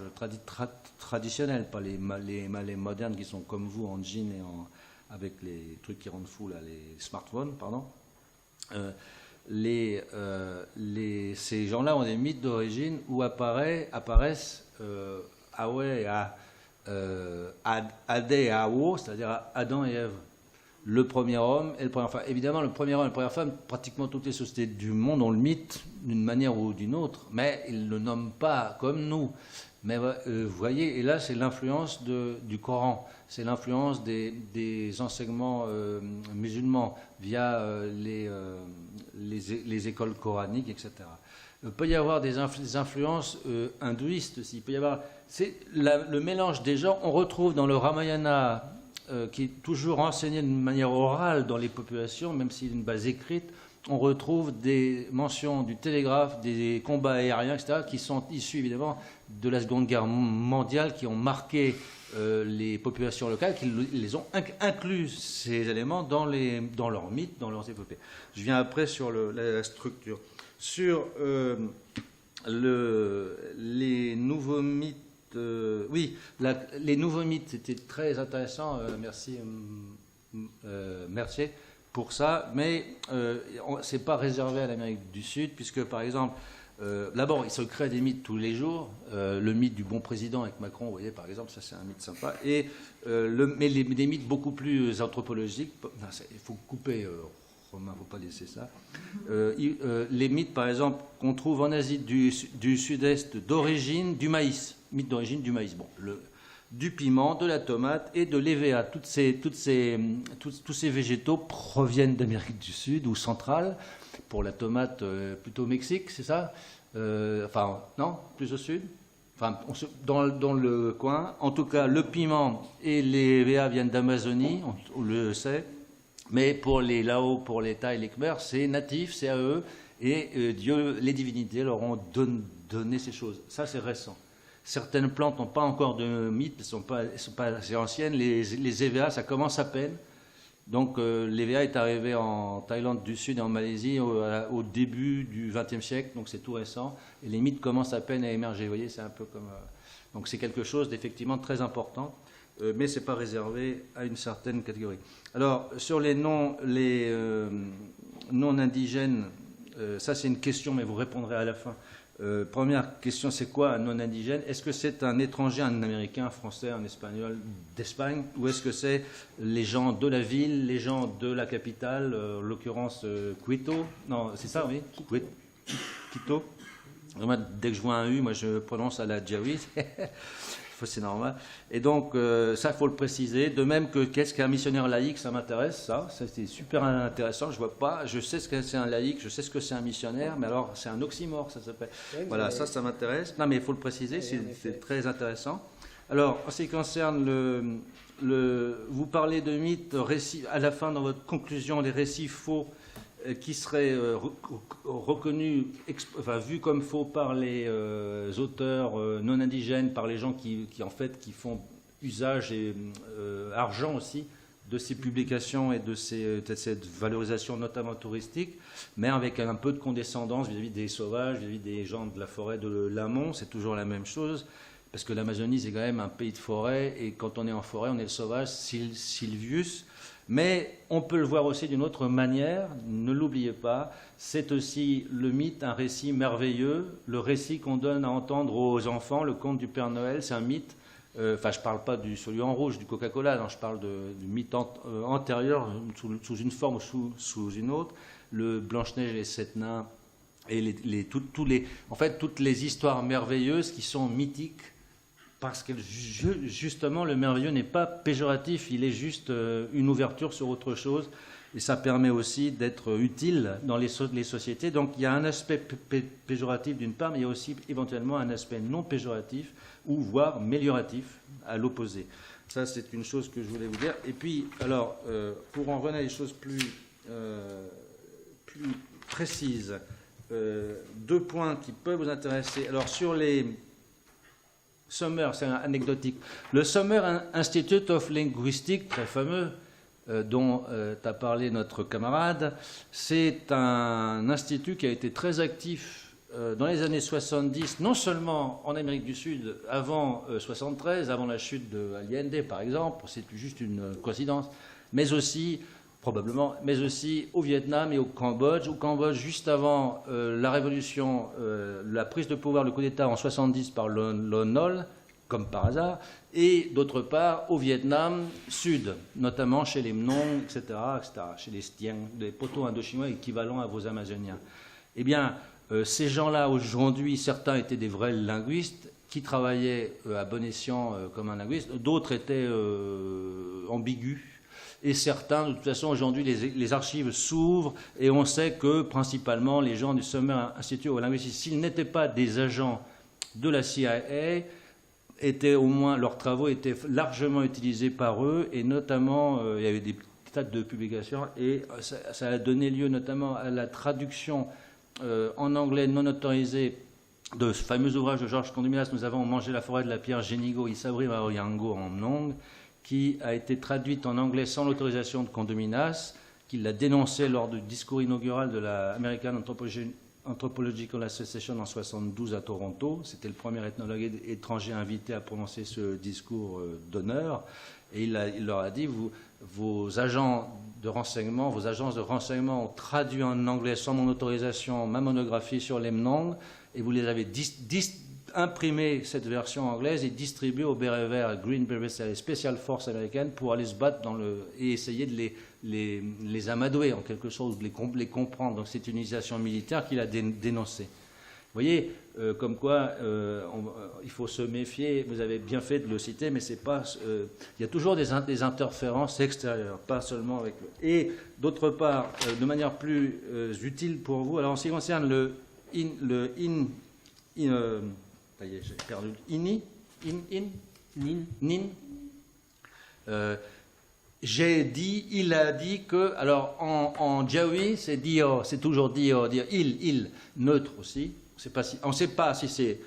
traditionnels, pas les Malais modernes qui sont comme vous en jean et avec les trucs qui rendent fou, là, les smartphones, pardon. Ces gens-là ont des mythes d'origine où apparaissent Adé et Awo, c'est-à-dire Adam et Ève. Le premier homme et le première femme. Évidemment, le premier homme et la première femme, pratiquement toutes les sociétés du monde ont le mythe d'une manière ou d'une autre, mais ils ne le nomment pas comme nous. Mais vous voyez, et là, c'est l'influence du Coran, c'est l'influence des enseignements musulmans via les écoles coraniques, etc. Il peut y avoir des influences hindouistes aussi. Il peut y avoir, le mélange des genres. On retrouve dans le Ramayana, qui est toujours enseigné d'une manière orale dans les populations, même s'il y a une base écrite, on retrouve des mentions du télégraphe, des combats aériens, etc., qui sont issus évidemment de la Seconde Guerre mondiale, qui ont marqué les populations locales, qui les ont inclus, ces éléments, dans leurs mythes, dans leurs épopées. Je viens après sur la structure. Sur les nouveaux mythes, les nouveaux mythes, c'était très intéressant, merci Mercier pour ça, mais c'est pas réservé à l'Amérique du Sud, puisque par exemple, d'abord, il se crée des mythes tous les jours, le mythe du bon président avec Macron, vous voyez, par exemple, ça c'est un mythe sympa, mais des mythes beaucoup plus anthropologiques, il faut couper... Romain, il ne faut pas laisser ça. Les mythes, par exemple, qu'on trouve en Asie du Sud-Est d'origine du maïs. Mythe d'origine du maïs. Bon, du piment, de la tomate et de l'EVA. Tous ces végétaux proviennent d'Amérique du Sud ou centrale. Pour la tomate, plutôt au Mexique, c'est ça enfin, non, plus au sud. Enfin, dans le coin. En tout cas, le piment et les EVA viennent d'Amazonie, on le sait. Mais pour les Lao, pour les Thaïs, les Khmers, c'est natif, c'est à eux, et Dieu, les divinités leur ont donné ces choses. Ça, c'est récent. Certaines plantes n'ont pas encore de mythe, elles ne sont pas assez anciennes. Les EVA, ça commence à peine. Donc, l'EVA est arrivé en Thaïlande du Sud et en Malaisie au début du XXe siècle, donc c'est tout récent. Et les mythes commencent à peine à émerger. Vous voyez, c'est un peu comme... donc, c'est quelque chose d'effectivement très important. Mais ce n'est pas réservé à une certaine catégorie. Alors, sur les non indigènes, ça c'est une question, mais vous répondrez à la fin. Première question, c'est quoi un non indigène? Est-ce que c'est un étranger, un Américain, un Français, un Espagnol d'Espagne, ou est-ce que c'est les gens de la ville, les gens de la capitale, en l'occurrence Quito? Non, c'est ça, oui, Quito. Moi, dès que je vois un U, moi je prononce à la Jawi. C'est normal. Et donc, ça, il faut le préciser. De même que qu'est-ce qu'un missionnaire laïque, ça m'intéresse, ça. C'est super intéressant. Je vois pas. Je sais ce que c'est un laïque, je sais ce que c'est un missionnaire, mais alors, c'est un oxymore, ça s'appelle. Voilà, ça m'intéresse. Non, mais il faut le préciser, c'est très intéressant. Alors, en ce qui concerne vous parlez de mythes, récits, à la fin, dans votre conclusion, les récits faux qui serait reconnu, enfin, vu comme faux par les auteurs non indigènes, par les gens qui font usage et argent aussi de ces publications et de cette valorisation notamment touristique, mais avec un peu de condescendance vis-à-vis des sauvages, vis-à-vis des gens de la forêt de l'amont. C'est toujours la même chose, parce que l'Amazonie, c'est quand même un pays de forêt, et quand on est en forêt, on est le sauvage, Silvius. Mais on peut le voir aussi d'une autre manière, ne l'oubliez pas, c'est aussi le mythe, un récit merveilleux, le récit qu'on donne à entendre aux enfants, le conte du Père Noël, c'est un mythe. Enfin, je ne parle pas du celui en rouge, du Coca-Cola, non, je parle du mythe antérieur, sous une forme ou sous une autre. Le Blanche-Neige et les Sept Nains, et toutes les histoires merveilleuses qui sont mythiques, parce que justement, le merveilleux n'est pas péjoratif, il est juste une ouverture sur autre chose, et ça permet aussi d'être utile dans les sociétés. Donc il y a un aspect péjoratif d'une part, mais il y a aussi éventuellement un aspect non péjoratif, ou voire amélioratif, à l'opposé. Ça, c'est une chose que je voulais vous dire. Et puis, alors, pour en revenir à des choses plus précises, 2 points qui peuvent vous intéresser. Alors, sur les Summer, c'est anecdotique. Le Summer Institute of Linguistics, très fameux, dont a parlé notre camarade, c'est un institut qui a été très actif dans les années 70, non seulement en Amérique du Sud, avant 73, avant la chute de Allende, par exemple, c'est juste une coïncidence, mais aussi, probablement, mais aussi au Vietnam et au Cambodge. Au Cambodge, juste avant la révolution, la prise de pouvoir, le coup d'État en 70 par Lon Nol, comme par hasard, et d'autre part au Vietnam Sud, notamment chez les Mnong, etc., chez les Stiens, des poteaux indochinois équivalents à vos Amazoniens. Eh bien, ces gens-là, aujourd'hui, certains étaient des vrais linguistes qui travaillaient à bon escient comme un linguiste, d'autres étaient ambigus, et certains, de toute façon, aujourd'hui, les archives s'ouvrent, et on sait que, principalement, les gens du Summer Institute of Linguistics, s'ils n'étaient pas des agents de la CIA, leurs travaux étaient largement utilisés par eux, et notamment, il y avait des tas de publications, et ça a donné lieu notamment à la traduction en anglais non autorisé de ce fameux ouvrage de Georges Condominas, Nous avons mangé la forêt de la pierre Génigo, Isabri Maoriango en Mnong, qui a été traduite en anglais sans l'autorisation de Condominas, qu'il l'a dénoncé lors du discours inaugural de la American Anthropological Association en 1972 à Toronto. C'était le premier ethnologue étranger invité à prononcer ce discours d'honneur. Et il leur a dit, vos agents de renseignement, vos agences de renseignement ont traduit en anglais sans mon autorisation ma monographie sur les Mnong, et vous les avez imprimé cette version anglaise et distribuée au béret vert Green Berets, les Special Forces américaines, pour aller se battre et essayer de les amadouer en quelque sorte, de les comprendre. Donc c'est une utilisation militaire qu'il a dénoncée. Vous voyez, comme quoi il faut se méfier. Vous avez bien fait de le citer, mais c'est pas. Il y a toujours des interférences extérieures, pas seulement avec le. Et d'autre part, de manière plus utile pour vous. Alors en ce qui concerne ça y est, j'ai perdu. Nin. J'ai dit, il a dit que. Alors en Jawi, c'est dio, c'est toujours dio, il, neutre aussi. On ne sait pas si c'est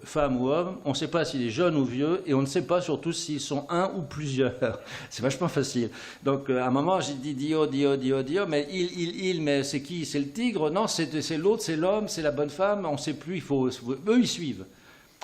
femme ou homme, on ne sait pas s'il est jeune ou vieux, et on ne sait pas surtout s'ils sont un ou plusieurs. C'est vachement facile. Donc à un moment, j'ai dit dio, mais mais c'est qui? C'est le tigre? Non, c'est l'autre, c'est l'homme, c'est la bonne femme, on ne sait plus, eux ils suivent.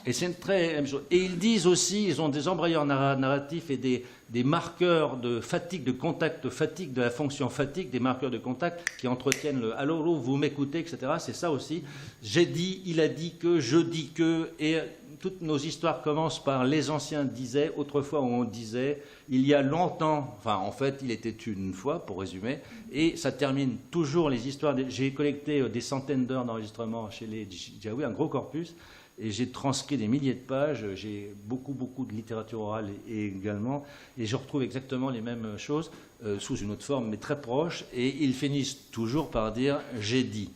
Et c'est une très même chose. Et ils disent aussi, ils ont des embrayeurs narratifs et des marqueurs de fatigue, de contact fatigue, de la fonction fatigue, des marqueurs de contact qui entretiennent le « allô, vous m'écoutez », etc. C'est ça aussi. J'ai dit, il a dit que, je dis que, et toutes nos histoires commencent par « les anciens disaient », autrefois on disait, il y a longtemps, enfin en fait il était une fois, pour résumer, et ça termine toujours les histoires. J'ai collecté des centaines d'heures d'enregistrement chez les Jawi, un gros corpus, et j'ai transcrit des milliers de pages, j'ai beaucoup de littérature orale également, et je retrouve exactement les mêmes choses, sous une autre forme, mais très proche, et ils finissent toujours par dire « j'ai dit ».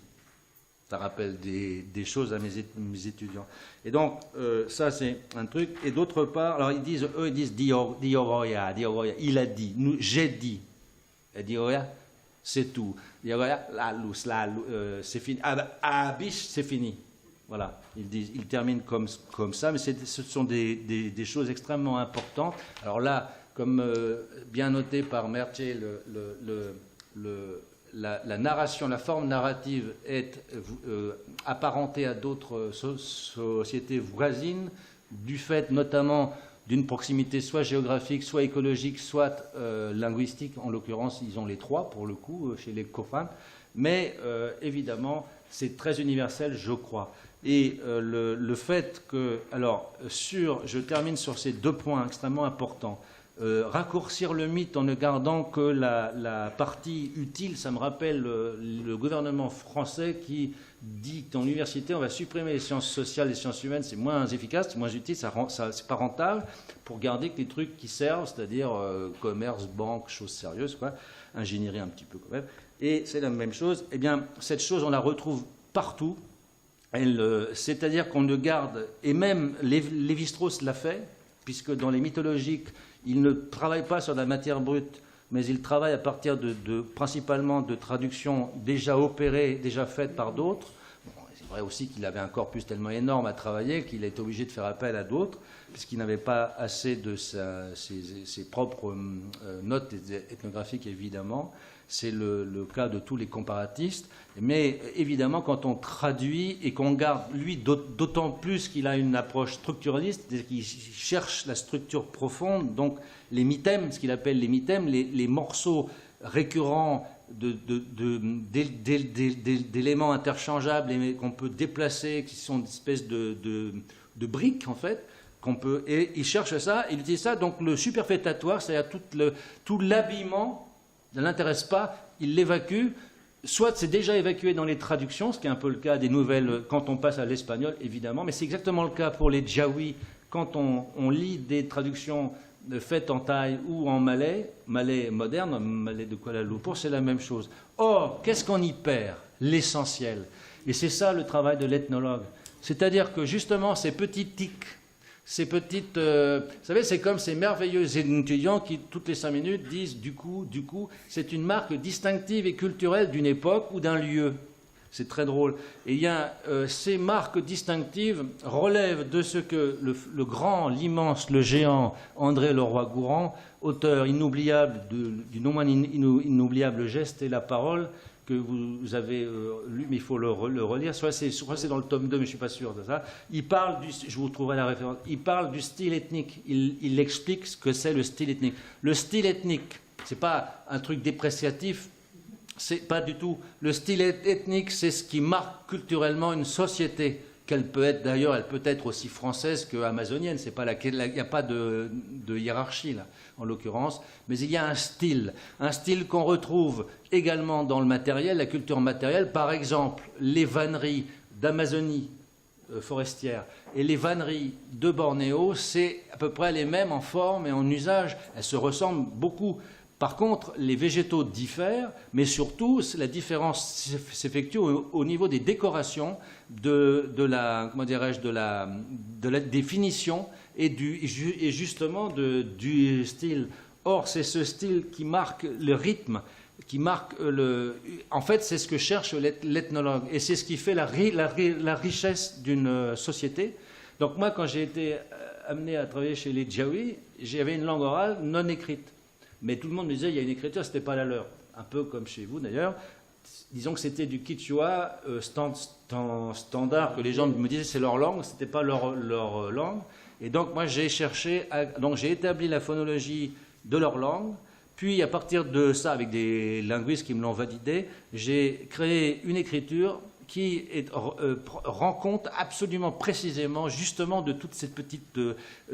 Ça rappelle des choses à mes étudiants. Et donc, ça c'est un truc. Et d'autre part, alors ils disent Dioroya, il a dit, j'ai dit. Et Dioroya, c'est tout. Il y a c'est fini. Abish, c'est fini. Voilà, il termine comme ça, mais ce sont des choses extrêmement importantes. Alors là, comme bien noté par Mercier, la narration, la forme narrative est apparentée à d'autres sociétés voisines, du fait notamment d'une proximité soit géographique, soit écologique, soit linguistique. En l'occurrence, ils ont les trois, pour le coup, chez les Cofans. Mais évidemment, c'est très universel, je crois. Et le fait que... Alors, je termine sur ces 2 points extrêmement importants. Raccourcir le mythe en ne gardant que la partie utile, ça me rappelle le gouvernement français qui dit qu'en université, on va supprimer les sciences sociales, les sciences humaines, c'est moins efficace, c'est moins utile, c'est pas rentable, pour garder que les trucs qui servent, c'est-à-dire commerce, banque, choses sérieuses, quoi, ingénierie un petit peu quand même. Et c'est la même chose. Eh bien, cette chose, on la retrouve partout. C'est-à-dire qu'on ne garde, et même Lévi-Strauss l'a fait, puisque dans les mythologiques, il ne travaille pas sur la matière brute, mais il travaille à partir principalement de traductions déjà opérées, déjà faites par d'autres. Bon, c'est vrai aussi qu'il avait un corpus tellement énorme à travailler qu'il a été obligé de faire appel à d'autres, puisqu'il n'avait pas assez de ses propres notes ethnographiques, évidemment. C'est le cas de tous les comparatistes. Mais évidemment, quand on traduit et qu'on garde, lui, d'autant plus qu'il a une approche structuraliste, qu'il cherche la structure profonde, donc les mythèmes, ce qu'il appelle les mythèmes, les morceaux récurrents d'éléments interchangeables qu'on peut déplacer, qui sont des espèces de briques, en fait, et il cherche ça, il utilise ça. Donc le superfétatoire, c'est-à-dire tout l'habillement, ne l'intéresse pas, il l'évacue. Soit c'est déjà évacué dans les traductions, ce qui est un peu le cas des nouvelles quand on passe à l'espagnol, évidemment, mais c'est exactement le cas pour les Jawi quand on lit des traductions faites en thaï ou en malais moderne, malais de Kuala Lumpur, c'est la même chose. Or, qu'est-ce qu'on y perd? L'essentiel. Et c'est ça le travail de l'ethnologue. C'est-à-dire que justement, ces petits tics, ces petites... vous savez, c'est comme ces merveilleux étudiants qui, toutes les 5 minutes, disent du coup, c'est une marque distinctive et culturelle d'une époque ou d'un lieu. C'est très drôle. Et il y a ces marques distinctives relèvent de ce que le grand, l'immense, le géant André Leroi-Gourhan, auteur inoubliable du non moins inoubliable Geste et la parole, que vous avez lu, mais il faut le relire. Soit c'est dans le tome 2, mais je ne suis pas sûr de ça. Il parle je vous trouverai la référence. Il parle du style ethnique. Il explique ce que c'est le style ethnique. Le style ethnique, ce n'est pas un truc dépréciatif. C'est pas du tout. Le style ethnique, c'est ce qui marque culturellement une société. Qu'elle peut être d'ailleurs, elle peut être aussi française qu'amazonienne. C'est pas il n'y a pas de hiérarchie là, en l'occurrence. Mais il y a un style qu'on retrouve également dans le matériel, la culture matérielle. Par exemple, les vanneries d'Amazonie forestière et les vanneries de Bornéo, c'est à peu près les mêmes en forme et en usage. Elles se ressemblent beaucoup. Par contre, les végétaux diffèrent, mais surtout, la différence s'effectue au niveau des décorations, de la définition et justement du style. Or, c'est ce style qui marque le rythme, qui marque en fait, c'est ce que cherche l'ethnologue, et c'est ce qui fait la richesse d'une société. Donc moi, quand j'ai été amené à travailler chez les Jawi, j'avais une langue orale non écrite. Mais tout le monde me disait, il y a une écriture, ce n'était pas la leur. Un peu comme chez vous d'ailleurs. Disons que c'était du Quechua standard, que les gens me disaient c'est leur langue, ce n'était pas leur langue. Et donc moi j'ai j'ai établi la phonologie de leur langue. Puis à partir de ça, avec des linguistes qui me l'ont validé, j'ai créé une écriture qui rend compte absolument précisément justement de toutes ces petites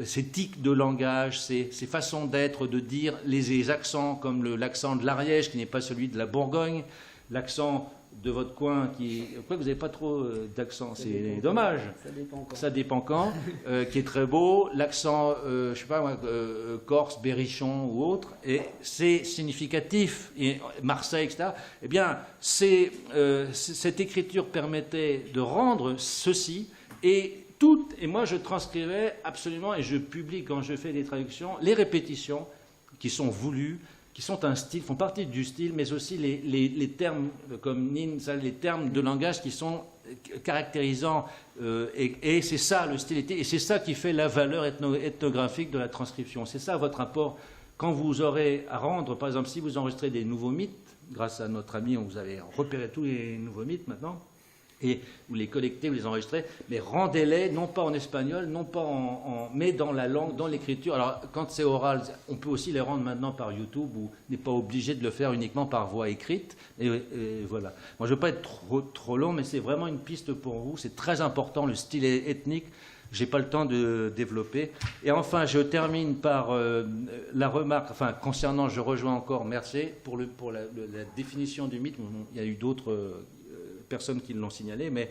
ces tics de langage, ces façons d'être, de dire, les accents comme l'accent de l'Ariège qui n'est pas celui de la Bourgogne, l'accent de votre coin pourquoi vous n'avez pas trop d'accent, c'est dommage. Ça dépend quand. Qui est très beau, l'accent je sais pas moi, corse, berrichon ou autre, et c'est significatif. Et Marseille, etc. Eh bien, cette écriture permettait de rendre ceci et moi je transcrivais absolument et je publie quand je fais des traductions les répétitions qui sont voulues, qui sont un style, font partie du style, mais aussi les termes comme nin, ça, les termes de langage qui sont caractérisants, et c'est ça le style, et c'est ça qui fait la valeur ethnographique de la transcription. C'est ça votre rapport quand vous aurez à rendre, par exemple, si vous enregistrez des nouveaux mythes, grâce à notre ami, vous avez repéré tous les nouveaux mythes maintenant, et vous les collectez, vous les enregistrez, mais rendez-les non pas en espagnol, non pas mais dans la langue, dans l'écriture. Alors quand c'est oral, on peut aussi les rendre maintenant par YouTube, où on n'est pas obligé de le faire uniquement par voix écrite. Et voilà. Moi je ne veux pas être trop long, mais c'est vraiment une piste pour vous. C'est très important, le style ethnique. Je n'ai pas le temps de développer. Et enfin, je termine par la remarque, enfin concernant, je rejoins encore Mercier pour la définition du mythe. Il y a eu d'autres personnes qui l'ont signalé, mais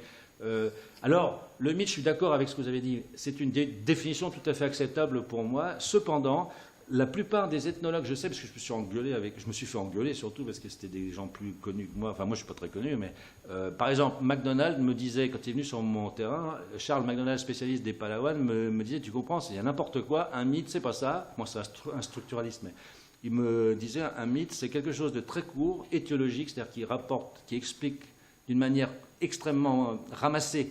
alors, le mythe, je suis d'accord avec ce que vous avez dit, c'est une définition tout à fait acceptable pour moi. Cependant, la plupart des ethnologues, je sais, parce que je me suis fait engueuler surtout parce que c'était des gens plus connus que moi, enfin moi je ne suis pas très connu, mais par exemple, MacDonald me disait, quand il est venu sur mon terrain, Charles MacDonald, spécialiste des Palawan, me disait, tu comprends, il y a n'importe quoi, un mythe, c'est pas ça, moi c'est un structuraliste, mais il me disait, un mythe, c'est quelque chose de très court, étiologique, c'est-à-dire qui rapporte, qui explique d'une manière extrêmement ramassée,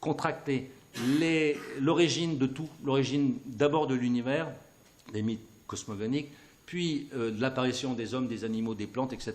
contractée, l'origine de tout, l'origine d'abord de l'univers, des mythes cosmogoniques, puis de l'apparition des hommes, des animaux, des plantes, etc.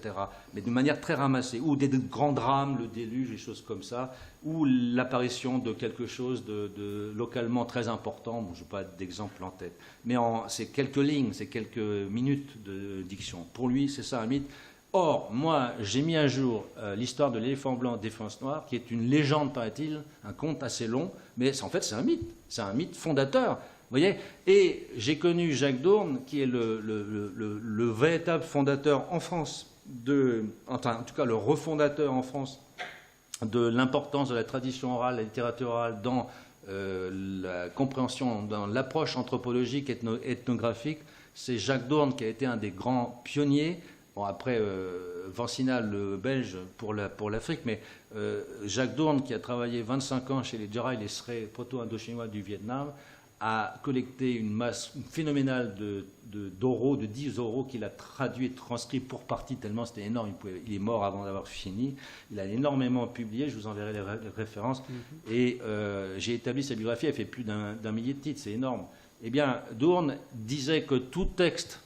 Mais de manière très ramassée, ou des grands drames, le déluge, des choses comme ça, ou l'apparition de quelque chose de localement très important. Bon, je n'ai pas d'exemple en tête, mais c'est quelques lignes, c'est quelques minutes de diction. Pour lui, c'est ça un mythe. Or, moi, j'ai mis à jour l'histoire de l'éléphant blanc défense noire, qui est une légende, paraît-il, un conte assez long, mais en fait, c'est un mythe fondateur. Vous voyez. Et j'ai connu Jacques Dourne, qui est le véritable fondateur en France, en tout cas le refondateur en France, de l'importance de la tradition orale, la littérature orale dans la compréhension, dans l'approche anthropologique, ethnographique. C'est Jacques Dourne qui a été un des grands pionniers. Bon, après, Vancinal, le belge, pour l'Afrique, mais Jacques Dourne, qui a travaillé 25 ans chez les Djarai, les Sré proto-indochinois du Vietnam, a collecté une masse phénoménale d'oraux, de 10 oraux qu'il a traduit et transcrit pour partie, tellement c'était énorme. Il est mort avant d'avoir fini. Il a énormément publié, je vous enverrai les références. Et j'ai établi sa biographie, elle fait plus d'un millier de titres, c'est énorme. Eh bien, Dourne disait que tout texte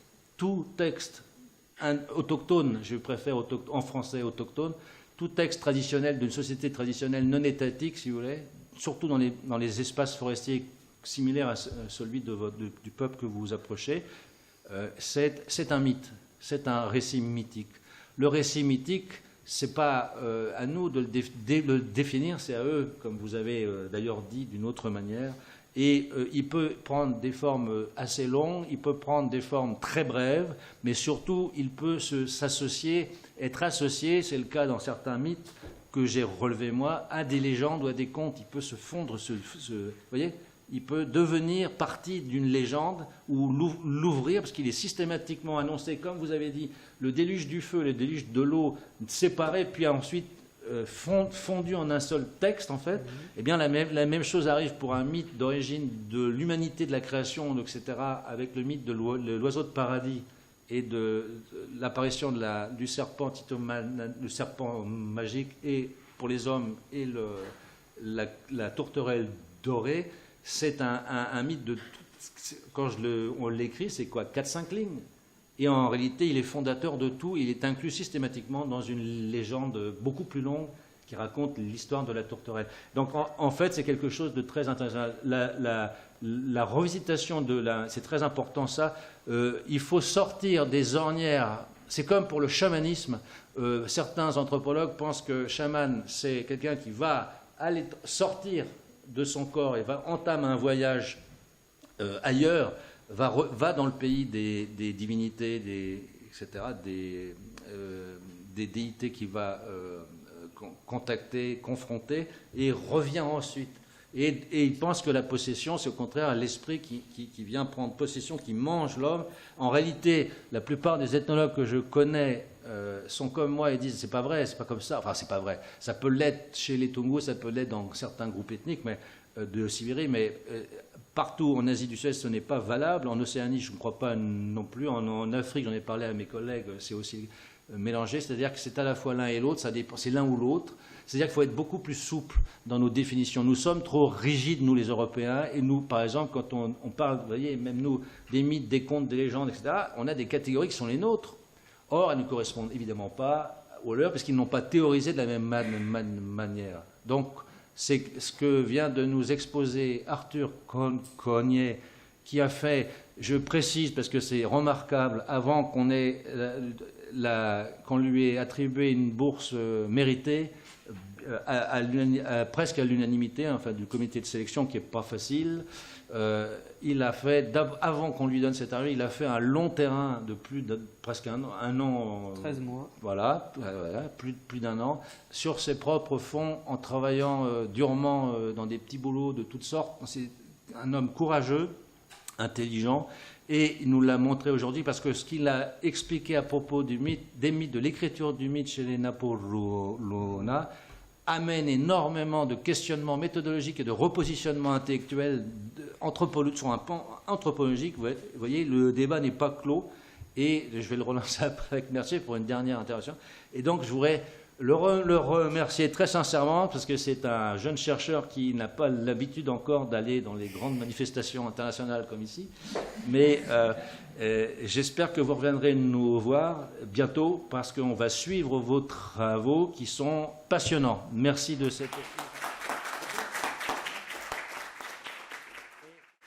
autochtone, je préfère en français autochtone, tout texte traditionnel d'une société traditionnelle non étatique, si vous voulez, surtout dans les espaces forestiers similaires à celui du peuple que vous approchez, c'est un mythe, c'est un récit mythique. Le récit mythique, c'est pas à nous de le définir, c'est à eux, comme vous avez d'ailleurs dit d'une autre manière. Et il peut prendre des formes assez longues, il peut prendre des formes très brèves, mais surtout, il peut être associé, c'est le cas dans certains mythes que j'ai relevés moi, à des légendes ou à des contes. Il peut se fondre, vous voyez, il peut devenir partie d'une légende ou l'ouvrir, parce qu'il est systématiquement annoncé, comme vous avez dit, le déluge du feu, le déluge de l'eau, séparés, puis ensuite fondu en un seul texte, en fait. Eh bien, la même chose arrive pour un mythe d'origine de l'humanité, de la création, etc., avec le mythe de l'oiseau de paradis et de l'apparition du serpent, le serpent magique, et pour les hommes, et la tourterelle dorée. C'est un mythe de... Quand on l'écrit, c'est quoi, 4-5 lignes. Et en réalité, il est fondateur de tout. Il est inclus systématiquement dans une légende beaucoup plus longue qui raconte l'histoire de la tourterelle. Donc, en fait, c'est quelque chose de très intéressant. La revisitation c'est très important, ça. Il faut sortir des ornières. C'est comme pour le chamanisme. Certains anthropologues pensent que chaman, c'est quelqu'un qui va aller sortir de son corps et entame un voyage ailleurs, va dans le pays des divinités, etc., des déités qu'il va contacter, confronter, et revient ensuite. Et il pense que la possession, c'est au contraire l'esprit qui vient prendre possession, qui mange l'homme. En réalité, la plupart des ethnologues que je connais sont comme moi et disent c'est pas vrai, c'est pas comme ça. Enfin, c'est pas vrai. Ça peut l'être chez les Tongos, ça peut l'être dans certains groupes ethniques de Sibérie, mais partout en Asie du Sud-Est, ce n'est pas valable. En Océanie, je ne crois pas non plus. En Afrique, j'en ai parlé à mes collègues, c'est aussi mélangé. C'est-à-dire que c'est à la fois l'un et l'autre, c'est l'un ou l'autre. C'est-à-dire qu'il faut être beaucoup plus souple dans nos définitions. Nous sommes trop rigides, nous les Européens, et nous, par exemple, quand on parle, vous voyez, même nous, des mythes, des contes, des légendes, etc., on a des catégories qui sont les nôtres. Or, elles ne correspondent évidemment pas aux leurs, parce qu'ils n'ont pas théorisé de la même manière. Donc, c'est ce que vient de nous exposer Arthur Cognet, qui a fait, je précise parce que c'est remarquable, avant qu'on lui ait attribué une bourse méritée, presque à l'unanimité, enfin, du comité de sélection, qui n'est pas facile. Il a fait, avant qu'on lui donne cet argent, il a fait un long terrain de presque un an. 13 mois. Voilà, plus d'un an, sur ses propres fonds, en travaillant durement dans des petits boulots de toutes sortes. C'est un homme courageux, intelligent, et il nous l'a montré aujourd'hui parce que ce qu'il a expliqué à propos des mythes, de l'écriture du mythe chez les Napolona, amène énormément de questionnements méthodologiques et de repositionnement intellectuel sur un pan anthropologique. Vous voyez, le débat n'est pas clos, et je vais le relancer après avec Mercier pour une dernière intervention. Et donc, je voudrais le remercier très sincèrement, parce que c'est un jeune chercheur qui n'a pas l'habitude encore d'aller dans les grandes manifestations internationales comme ici. Mais j'espère que vous reviendrez nous voir bientôt, parce qu'on va suivre vos travaux qui sont passionnants. Merci de cette...